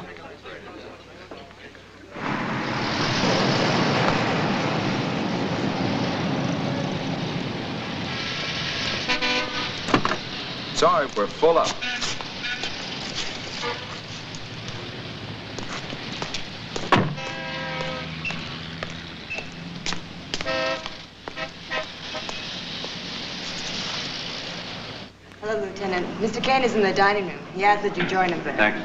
Sorry, we're full up. Hello, Lieutenant. Mr. Kane is in the dining room. He asked that you join him there. Thanks.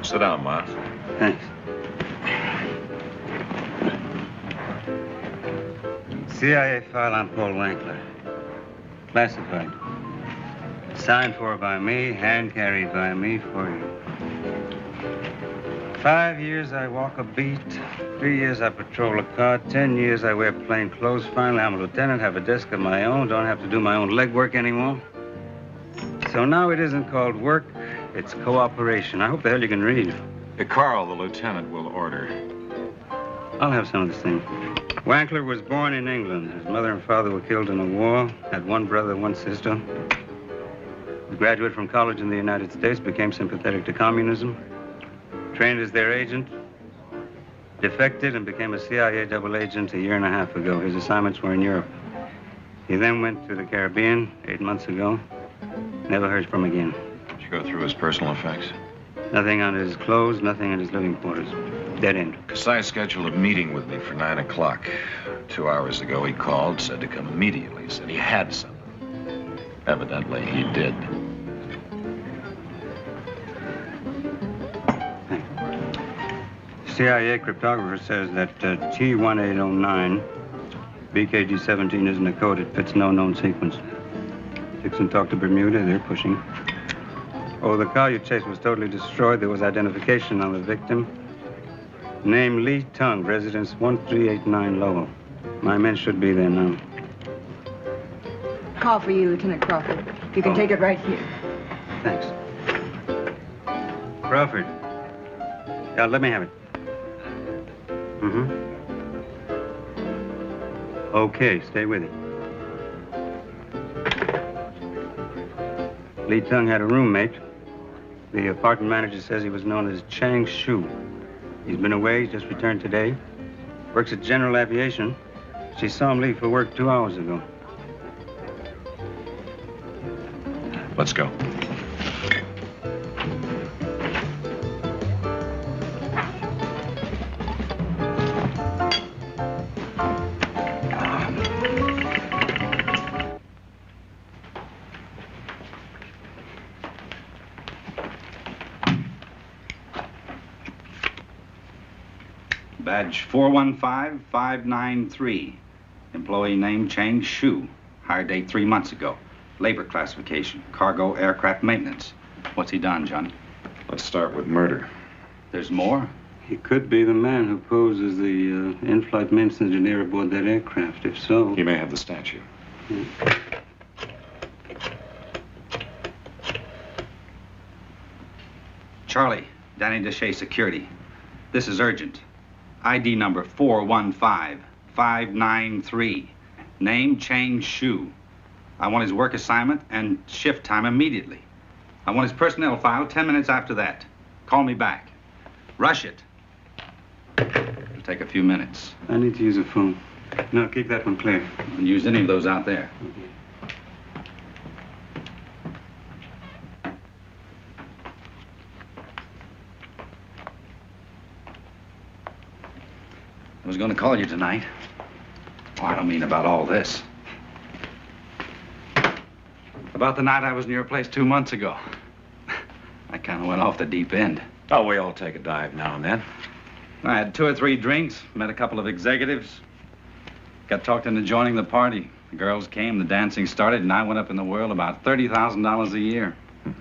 Sit down, Miles. Thanks. CIA file on Paul Wankler. Classified. Signed for by me, hand carried by me for you. 5 years I walk a beat, 3 years I patrol a car, 10 years I wear plain clothes. Finally, I'm a lieutenant, have a desk of my own, don't have to do my own legwork anymore. So now it isn't called work, it's cooperation. I hope the hell you can read. Carl, the lieutenant, will order. I'll have some of this thing. Wankler was born in England. His mother and father were killed in the war. Had one brother, one sister. A graduate from college in the United States, became sympathetic to communism. Trained as their agent. Defected and became a CIA double agent a year and a half ago. His assignments were in Europe. He then went to the Caribbean 8 months ago. Never heard from him again. Did you go through his personal effects? Nothing on his clothes, nothing in his living quarters. Dead end. Kasai scheduled a meeting with me for 9 o'clock. 2 hours ago, he called, said to come immediately. Said he had something. Evidently, he did. CIA cryptographer says that T1809, BKG-17 isn't a code. It fits no known sequence. Dixon talked to Bermuda. They're pushing. Oh, the car you chased was totally destroyed. There was identification on the victim. Name Lee Tung, residence 1389 Lowell. My men should be there now. Call for you, Lieutenant Crawford. You can take it right here. Thanks. Crawford. Yeah, let me have it. Mm-hmm. Okay, stay with it. Lee Tung had a roommate. The apartment manager says he was known as Chang Shu. He's been away, just returned today. Works at General Aviation. She saw him leave for work 2 hours ago. Let's go. Badge 415593. Employee name Chang Shu. Hire date 3 months ago. Labor classification, cargo aircraft maintenance. What's he done, Johnny? Let's start with murder. There's more? He could be the man who posed as the in-flight maintenance engineer aboard that aircraft. If so... He may have the statue. Charlie, Danny Deshay Security. This is urgent. ID number 415593. Name Chang Shu. I want his work assignment and shift time immediately. I want his personnel file 10 minutes after that. Call me back. Rush it. It'll take a few minutes. I need to use a phone. No, keep that one clear. Don't use any of those out there. I was going to call you tonight. Oh, I don't mean about all this. About the night I was in your place 2 months ago. I kind of went off the deep end. Oh, we all take a dive now and then. I had 2 or 3 drinks, met a couple of executives, got talked into joining the party. The girls came, the dancing started, and I went up in the world about $30,000 a year. And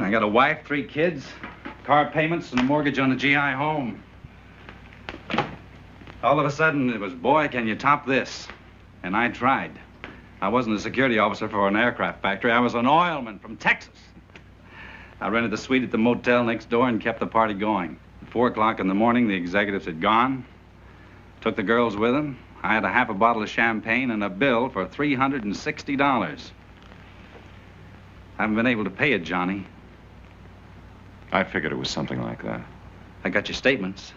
I got a wife, 3 kids, car payments, and a mortgage on a GI home. All of a sudden, it was, boy, can you top this? And I tried. I wasn't a security officer for an aircraft factory. I was an oilman from Texas. I rented the suite at the motel next door and kept the party going. At 4 o'clock in the morning, the executives had gone. Took the girls with them. I had a half a bottle of champagne and a bill for $360. I haven't been able to pay it, Johnny. I figured it was something like that. I got your statements.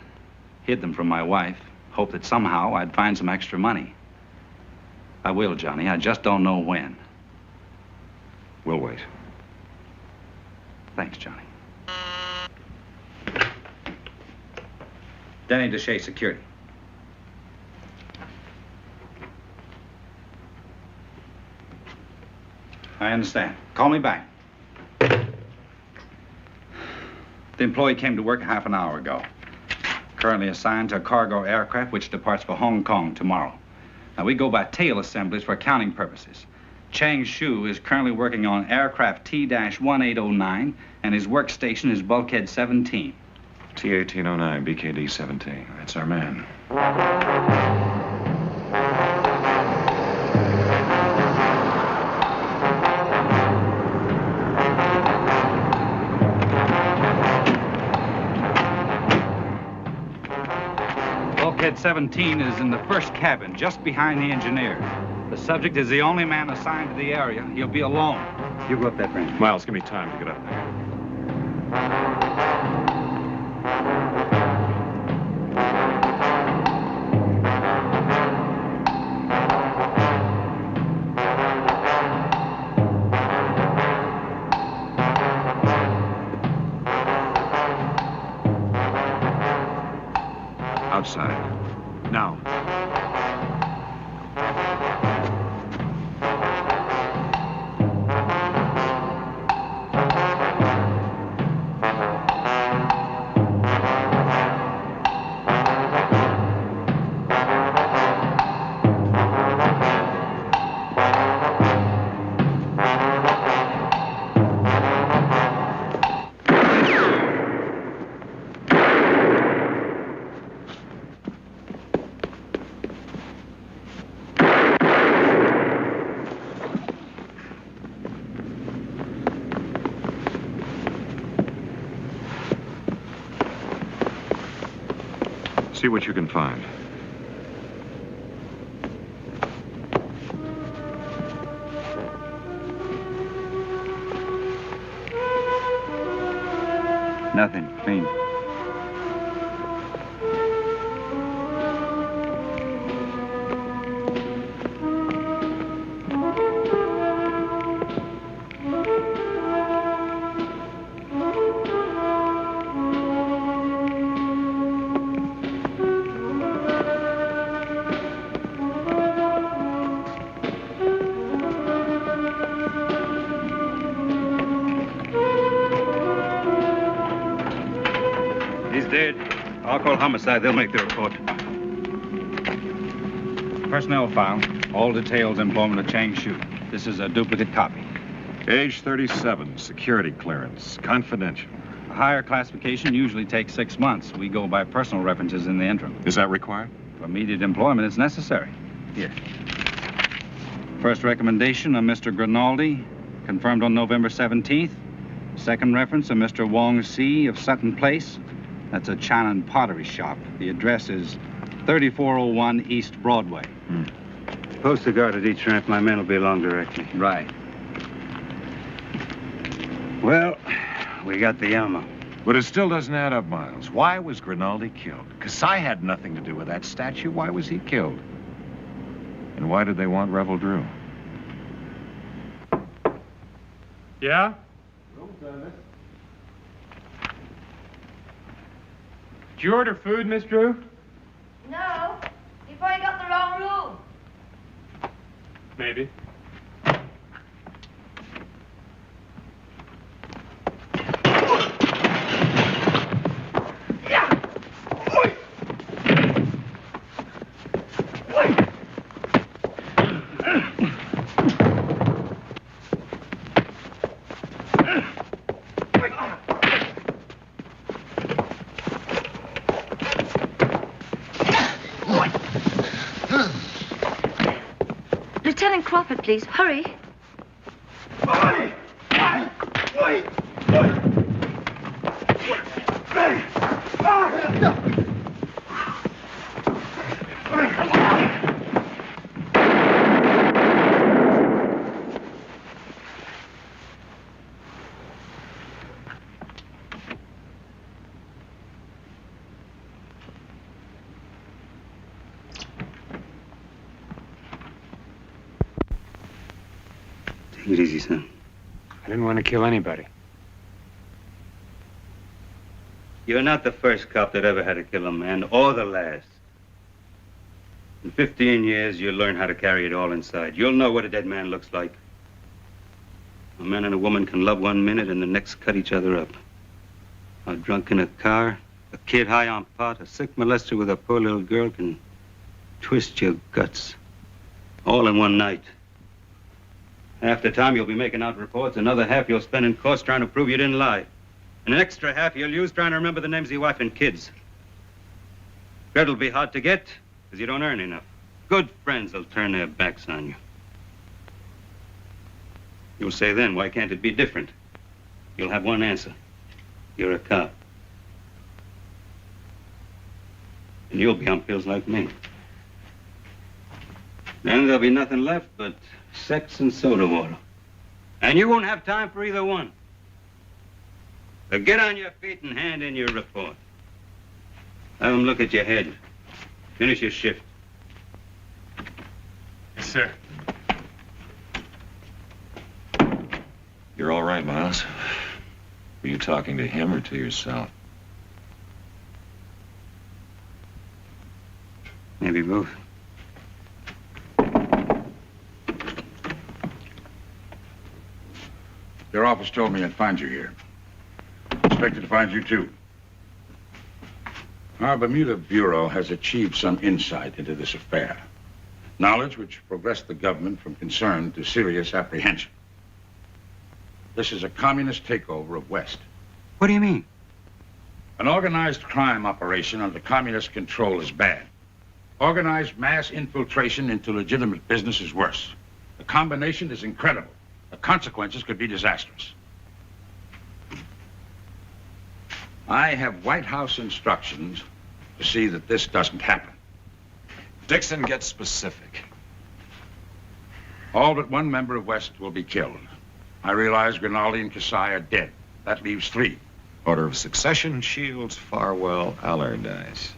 Hid them from my wife. Hoped that somehow I'd find some extra money. I will, Johnny. I just don't know when. We'll wait. Thanks, Johnny. Danny Deshay Security. I understand. Call me back. The employee came to work half an hour ago. Currently assigned to a cargo aircraft which departs for Hong Kong tomorrow. Now, we go by tail assemblies for accounting purposes. Chang Shu is currently working on aircraft T-1809, and his workstation is bulkhead 17. T-1809, BKD 17. That's our man. Bulkhead 17 is in the first cabin, just behind the engineer. The subject is the only man assigned to the area. He'll be alone. You go up that ramp. Miles, give me time to get up there. Outside. Now. See what you can find. Nothing. Clean. I'll call homicide. They'll make the report. Personnel file. All details employment of Chang Shu. This is a duplicate copy. Age 37, security clearance, confidential. A higher classification usually takes 6 months. We go by personal references in the interim. Is that required? For immediate employment, it's necessary. Here. First recommendation of Mr. Grinaldi, confirmed on November 17th. Second reference of Mr. Wong Si of Sutton Place. That's a China and pottery shop. The address is 3401 East Broadway. Post a guard at each ramp. My men will be along directly. Right. Well, we got the Yama. But it still doesn't add up, Miles. Why was Grinaldi killed? Kasai had nothing to do with that statue. Why was he killed? And why did they want Revel Drew? Yeah? Did you order food, Miss Drew? No. You probably got the wrong room. Maybe. Lieutenant Crawford, please. Hurry. Take it easy, son. I didn't want to kill anybody. You're not the first cop that ever had to kill a man, or the last. In 15 years, you'll learn how to carry it all inside. You'll know what a dead man looks like. A man and a woman can love one minute and the next cut each other up. A drunk in a car, a kid high on pot, a sick molester with a poor little girl can twist your guts. All in one night. Half the time you'll be making out reports, another half you'll spend in courts trying to prove you didn't lie. And an extra half you'll use trying to remember the names of your wife and kids. Credit'll be hard to get, because you don't earn enough. Good friends will turn their backs on you. You'll say then, why can't it be different? You'll have one answer. You're a cop. And you'll be on pills like me. Then there'll be nothing left but sex and soda water. And you won't have time for either one. So get on your feet and hand in your report. Have them look at your head. Finish your shift. Yes, sir. You're all right, Miles. Were you talking to him or to yourself? Maybe both. Your office told me I'd find you here. Expected to find you, too. Our Bermuda Bureau has achieved some insight into this affair. Knowledge which progressed the government from concern to serious apprehension. This is a communist takeover of West. What do you mean? An organized crime operation under communist control is bad. Organized mass infiltration into legitimate business is worse. The combination is incredible. The consequences could be disastrous. I have White House instructions to see that this doesn't happen. Dixon, get specific. All but one member of West will be killed. I realize Grimaldi and Kasai are dead. That leaves 3. Order of succession: Shields, Farwell, Allardyce.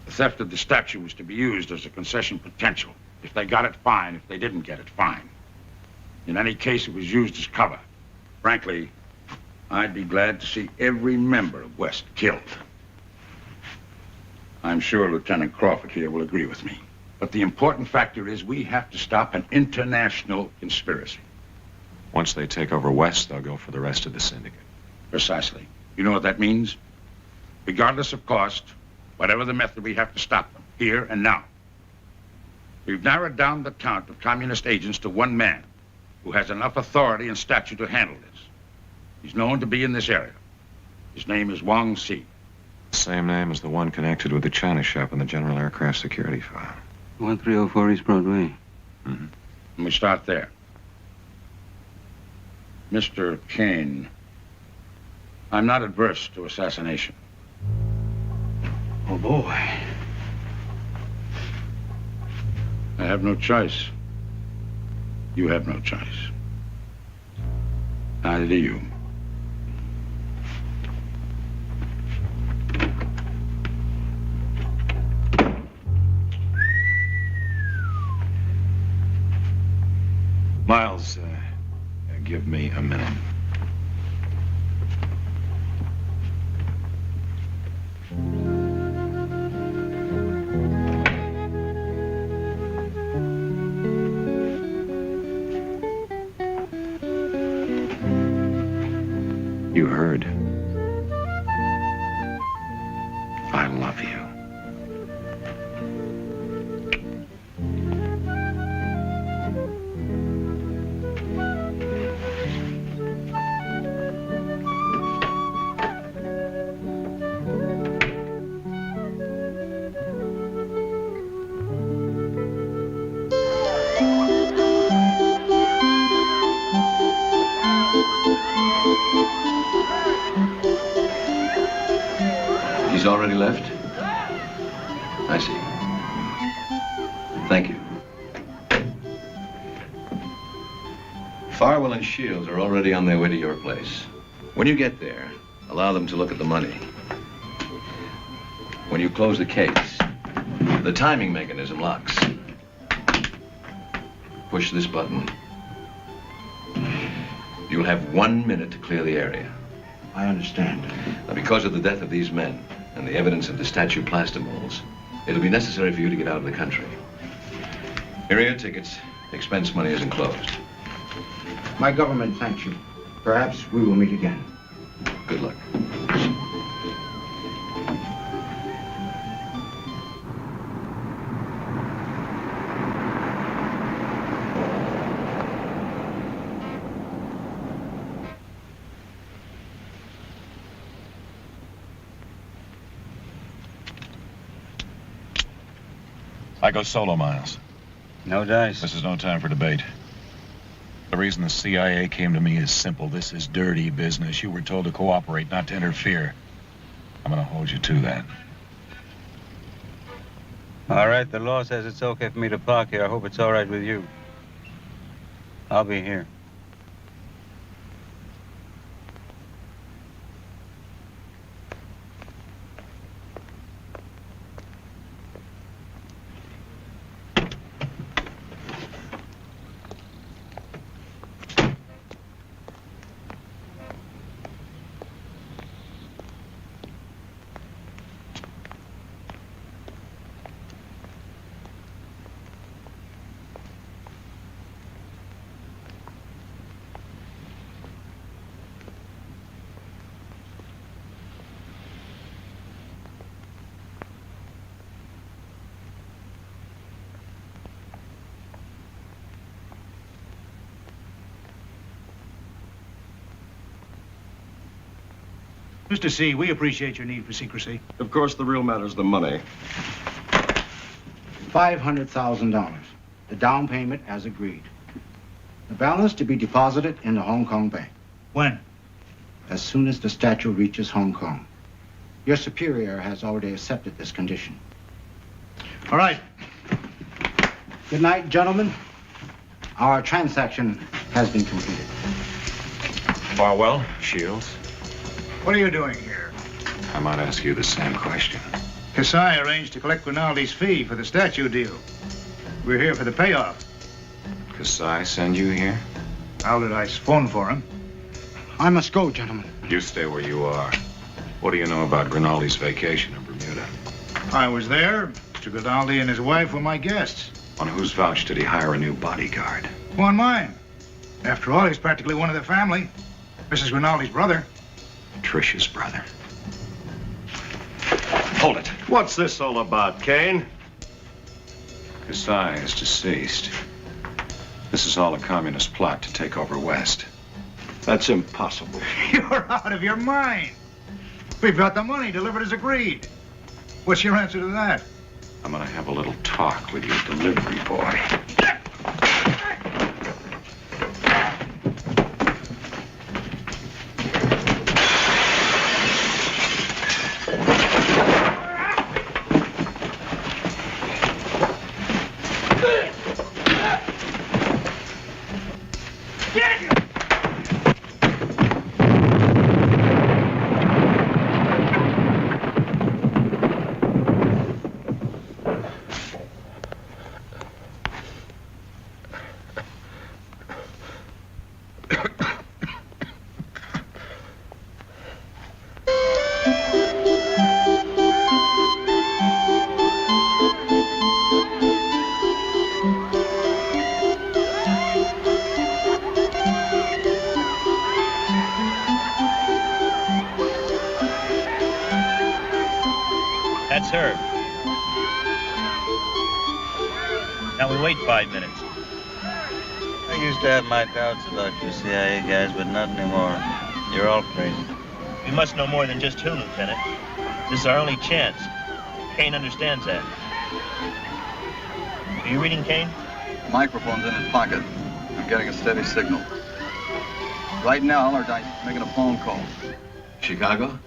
The theft of the statue was to be used as a concession potential. If they got it, fine. If they didn't get it, fine. In any case, it was used as cover. Frankly, I'd be glad to see every member of West killed. I'm sure Lieutenant Crawford here will agree with me. But the important factor is we have to stop an international conspiracy. Once they take over West, they'll go for the rest of the syndicate. Precisely. You know what that means? Regardless of cost, whatever the method, we have to stop them, here and now. We've narrowed down the count of communist agents to 1 man who has enough authority and stature to handle this. He's known to be in this area. His name is Wang Si. Same name as the one connected with the China shop in the General Aircraft Security file. 1304 East Broadway. Mm-hmm. And we start there. Mr. Kane, I'm not adverse to assassination. Oh, boy. I have no choice. You have no choice. Neither do you. Miles, give me a minute. You heard. I love you. He's already left? I see. Thank you. Farwell and Shields are already on their way to your place. When you get there, allow them to look at the money. When you close the case, the timing mechanism locks. Push this button. You'll have 1 minute to clear the area. I understand. Now, because of the death of these men and the evidence of the statue plaster molds, it'll be necessary for you to get out of the country. Here are your tickets. Expense money is enclosed. My government thanks you. Perhaps we will meet again. Good luck. I go solo, Miles. No dice. This is no time for debate. The reason the CIA came to me is simple. This is dirty business. You were told to cooperate, not to interfere. I'm gonna hold you to that. All right, the law says it's okay for me to park here. I hope it's all right with you. I'll be here. Mr. C, we appreciate your need for secrecy. Of course, the real matter is the money. $500,000. The down payment as agreed. The balance to be deposited in the Hong Kong bank. When? As soon as the statue reaches Hong Kong. Your superior has already accepted this condition. All right. Good night, gentlemen. Our transaction has been completed. Farwell, Shields. What are you doing here? I might ask you the same question. Kasai arranged to collect Rinaldi's fee for the statue deal. We're here for the payoff. Kasai send you here? Allardyce phoned for him. I must go, gentlemen. You stay where you are. What do you know about Rinaldi's vacation in Bermuda? I was there. Mr. Rinaldi and his wife were my guests. On whose vouch did he hire a new bodyguard? On mine. After all, he's practically one of the family. Mrs. Rinaldi's brother. Tricia's brother. Hold it. What's this all about, Kane? Kasai is deceased. This is all a communist plot to take over West. That's impossible. You're out of your mind. We've got the money delivered as agreed. What's your answer to that? I'm gonna have a little talk with your delivery boy. That's her. Now we wait 5 minutes. I used to have my doubts about you CIA guys, but not anymore. You're all crazy. We must know more than just who, Lieutenant. This is our only chance. Kane understands that. Are you reading, Kane? The microphone's in his pocket. I'm getting a steady signal. Right now, Allardyce is making a phone call. Chicago?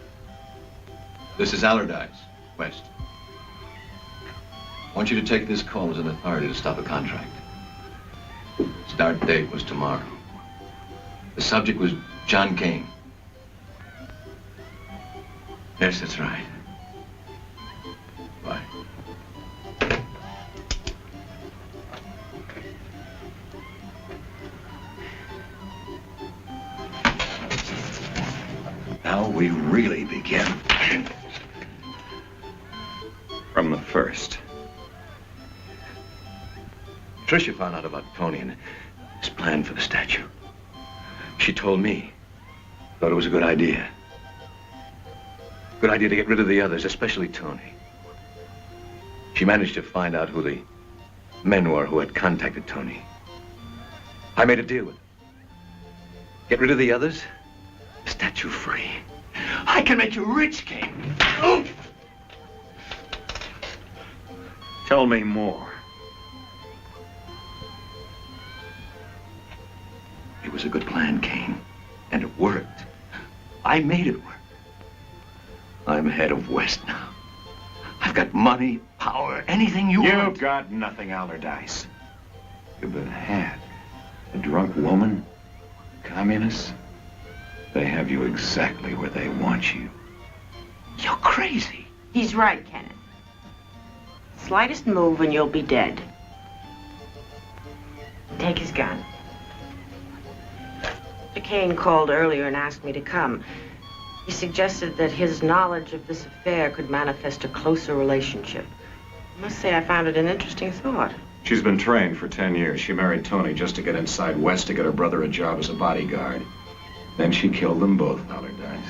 This is Allardyce, West. I want you to take this call as an authority to stop a contract. Start date was tomorrow. The subject was John Kane. Yes, that's right. Bye. Now we really begin. From the first. Tricia found out about Tony and his plan for the statue. She told me. Thought it was a good idea. Good idea to get rid of the others, especially Tony. She managed to find out who the men were who had contacted Tony. I made a deal with them. Get rid of the others, the statue free. I can make you rich, Kane. Oh! Tell me more. It was a good plan, Kane, and it worked. I made it work. I'm head of West now. I've got money, power, anything you want. You've got nothing, Allardyce. You've been had. A drunk woman, communists. They have you exactly where they want you. You're crazy. He's right, Kenneth. Slightest move and you'll be dead. Take his gun. Mr. Kane called earlier and asked me to come. He suggested that his knowledge of this affair could manifest a closer relationship. I must say I found it an interesting thought. She's been trained for 10 years. She married Tony just to get inside West to get her brother a job as a bodyguard. Then she killed them both, Allardyce.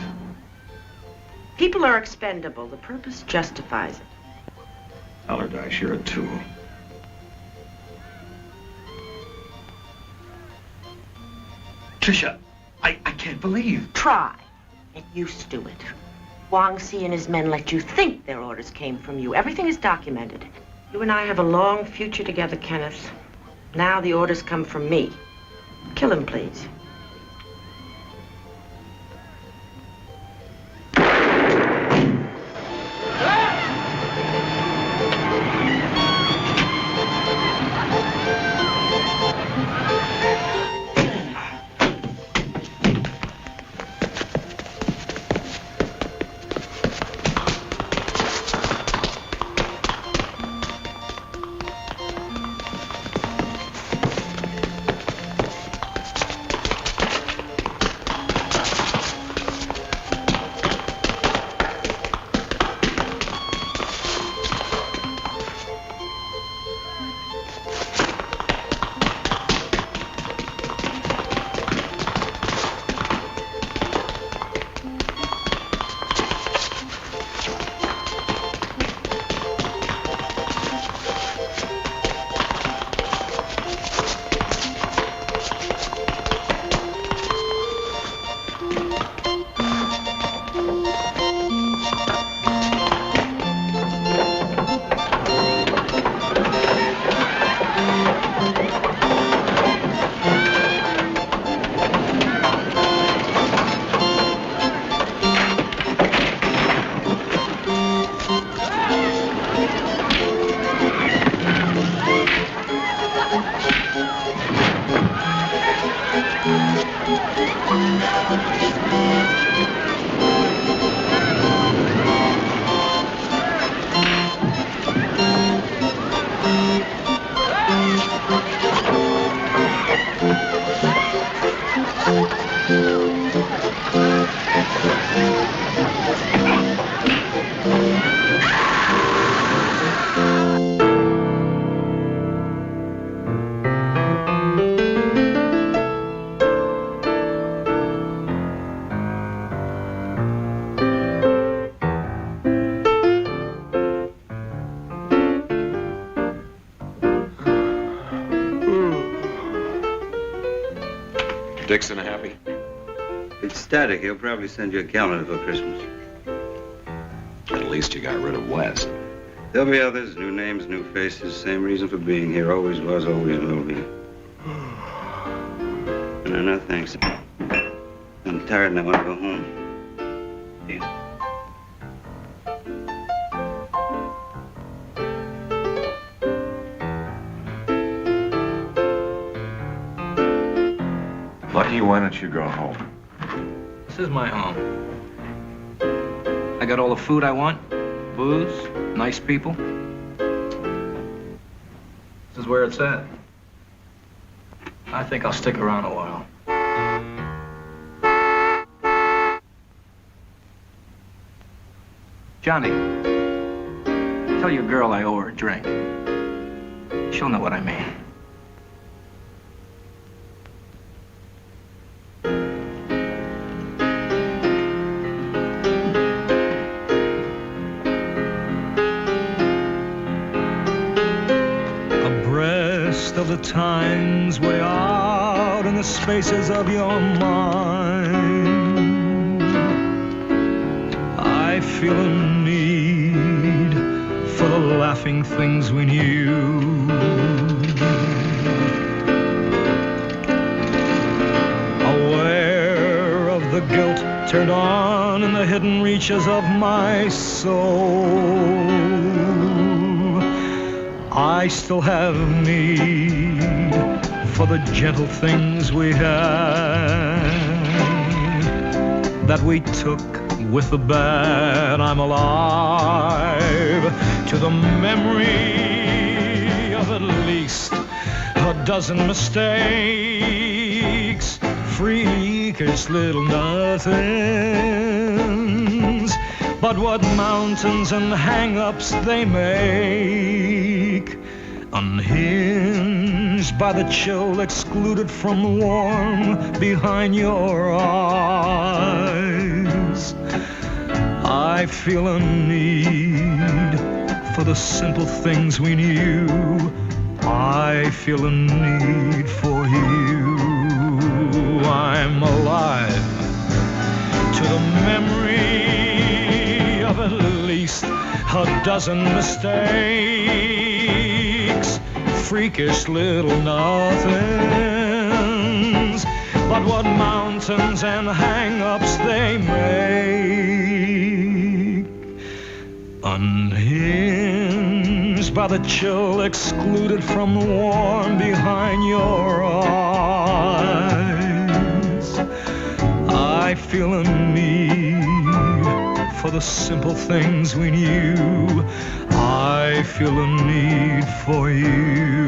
People are expendable. The purpose justifies it. Allardyce, you're a tool. Tricia, I can't believe. Try. Get used to it. Wang Si and his men let you think their orders came from you. Everything is documented. You and I have a long future together, Kenneth. Now the orders come from me. Kill him, please. Dixon happy? Ecstatic. He'll probably send you a calendar for Christmas. At least you got rid of West. There'll be others, new names, new faces. Same reason for being here. Always was, always will be. No, thanks. I'm tired and I want to go home. Yeah. Buddy, why don't you go home? This is my home. I got all the food I want, booze, nice people. This is where it's at. I think I'll stick around a while. Johnny, tell your girl I owe her a drink. She'll know what I mean. Of the times way out in the spaces of your mind, I feel a need for the laughing things we knew. Aware of the guilt turned on in the hidden reaches of my soul, I still have need for the gentle things we had, that we took with the bad. I'm alive to the memory of at least a dozen mistakes, freakish little nothings, but what mountains and hang-ups they make, unhinged by the chill, excluded from the warm behind your eyes. I feel a need for the simple things we knew. I feel a need for you. I'm alive to the memory of at least a dozen mistakes, freakish little nothings, but what mountains and hang-ups they make, unhinged by the chill, excluded from the warm behind your eyes. I feel a need for the simple things we knew. I feel a need for you.